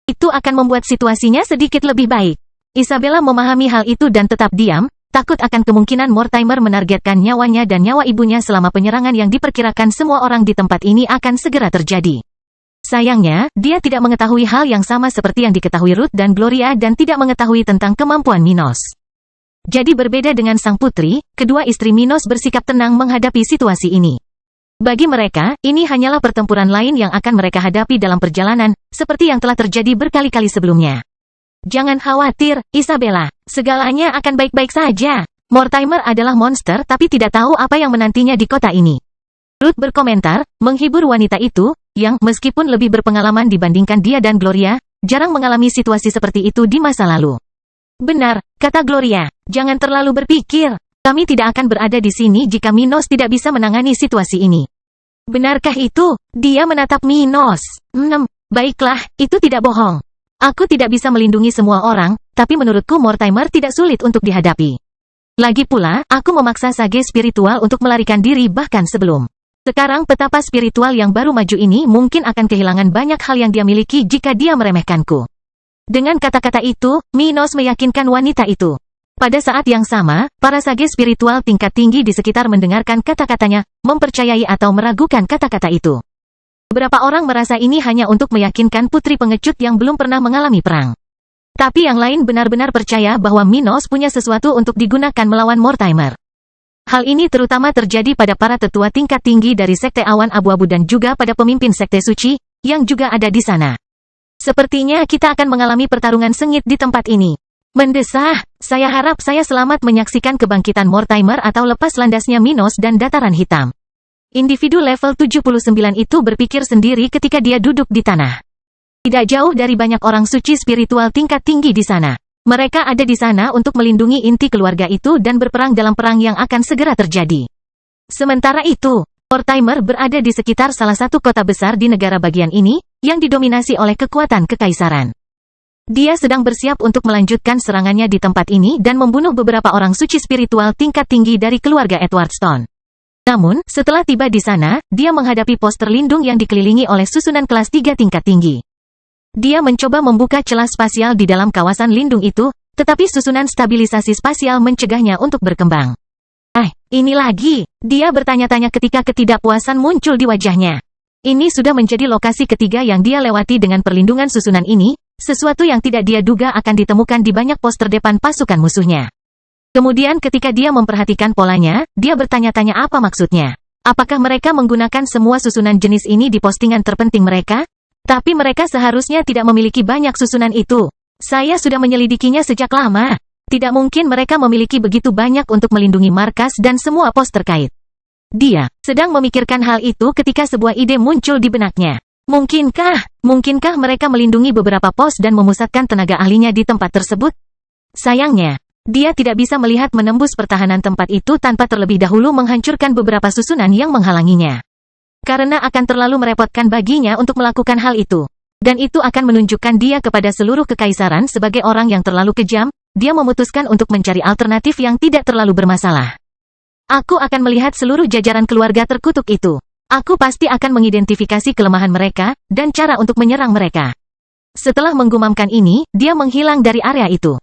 A: Itu akan membuat situasinya sedikit lebih baik. Isabella memahami hal itu dan tetap diam, takut akan kemungkinan Mortimer menargetkan nyawanya dan nyawa ibunya selama penyerangan yang diperkirakan semua orang di tempat ini akan segera terjadi. Sayangnya, dia tidak mengetahui hal yang sama seperti yang diketahui Ruth dan Gloria dan tidak mengetahui tentang kemampuan Minos. Jadi berbeda dengan sang putri, kedua istri Minos bersikap tenang menghadapi situasi ini. Bagi mereka, ini hanyalah pertempuran lain yang akan mereka hadapi dalam perjalanan, seperti yang telah terjadi berkali-kali sebelumnya. Jangan khawatir, Isabella. Segalanya akan baik-baik saja. Mortimer adalah monster tapi tidak tahu apa yang menantinya di kota ini. Ruth berkomentar, menghibur wanita itu, yang meskipun lebih berpengalaman dibandingkan dia dan Gloria, jarang mengalami situasi seperti itu di masa lalu. Benar, kata Gloria. Jangan terlalu berpikir. Kami tidak akan berada di sini jika Minos tidak bisa menangani situasi ini. Benarkah itu? Dia menatap Minos. Baiklah, itu tidak bohong. Aku tidak bisa melindungi semua orang, tapi menurutku Mortimer tidak sulit untuk dihadapi. Lagi pula, aku memaksa sage spiritual untuk melarikan diri bahkan sebelum. Sekarang petapa spiritual yang baru maju ini mungkin akan kehilangan banyak hal yang dia miliki jika dia meremehkanku. Dengan kata-kata itu, Minos meyakinkan wanita itu. Pada saat yang sama, para sage spiritual tingkat tinggi di sekitar mendengarkan kata-katanya, mempercayai atau meragukan kata-kata itu. Beberapa orang merasa ini hanya untuk meyakinkan putri pengecut yang belum pernah mengalami perang. Tapi yang lain benar-benar percaya bahwa Minos punya sesuatu untuk digunakan melawan Mortimer. Hal ini terutama terjadi pada para tetua tingkat tinggi dari Sekte Awan Abu-Abu dan juga pada pemimpin Sekte Suci, yang juga ada di sana. Sepertinya kita akan mengalami pertarungan sengit di tempat ini. Mendesah, saya harap saya selamat menyaksikan kebangkitan Mortimer atau lepas landasnya Minos dan Dataran Hitam. Individu level 79 itu berpikir sendiri ketika dia duduk di tanah. Tidak jauh dari banyak orang suci spiritual tingkat tinggi di sana. Mereka ada di sana untuk melindungi inti keluarga itu dan berperang dalam perang yang akan segera terjadi. Sementara itu, Mortimer berada di sekitar salah satu kota besar di negara bagian ini, yang didominasi oleh kekuatan kekaisaran. Dia sedang bersiap untuk melanjutkan serangannya di tempat ini dan membunuh beberapa orang suci spiritual tingkat tinggi dari keluarga Edwardstone. Namun, setelah tiba di sana, dia menghadapi pos terlindung yang dikelilingi oleh susunan kelas 3 tingkat tinggi. Dia mencoba membuka celah spasial di dalam kawasan lindung itu, tetapi susunan stabilisasi spasial mencegahnya untuk berkembang. Ini lagi, dia bertanya-tanya ketika ketidakpuasan muncul di wajahnya. Ini sudah menjadi lokasi ketiga yang dia lewati dengan perlindungan susunan ini, sesuatu yang tidak dia duga akan ditemukan di banyak pos terdepan pasukan musuhnya. Kemudian ketika dia memperhatikan polanya, dia bertanya-tanya apa maksudnya. Apakah mereka menggunakan semua susunan jenis ini di postingan terpenting mereka? Tapi mereka seharusnya tidak memiliki banyak susunan itu. Saya sudah menyelidikinya sejak lama. Tidak mungkin mereka memiliki begitu banyak untuk melindungi markas dan semua pos terkait. Dia sedang memikirkan hal itu ketika sebuah ide muncul di benaknya. Mungkinkah mereka melindungi beberapa pos dan memusatkan tenaga ahlinya di tempat tersebut? Sayangnya, dia tidak bisa melihat menembus pertahanan tempat itu tanpa terlebih dahulu menghancurkan beberapa susunan yang menghalanginya. Karena akan terlalu merepotkan baginya untuk melakukan hal itu. Dan itu akan menunjukkan dia kepada seluruh kekaisaran sebagai orang yang terlalu kejam, dia memutuskan untuk mencari alternatif yang tidak terlalu bermasalah. Aku akan melihat seluruh jajaran keluarga terkutuk itu. Aku pasti akan mengidentifikasi kelemahan mereka, dan cara untuk menyerang mereka. Setelah menggumamkan ini, dia menghilang dari area itu.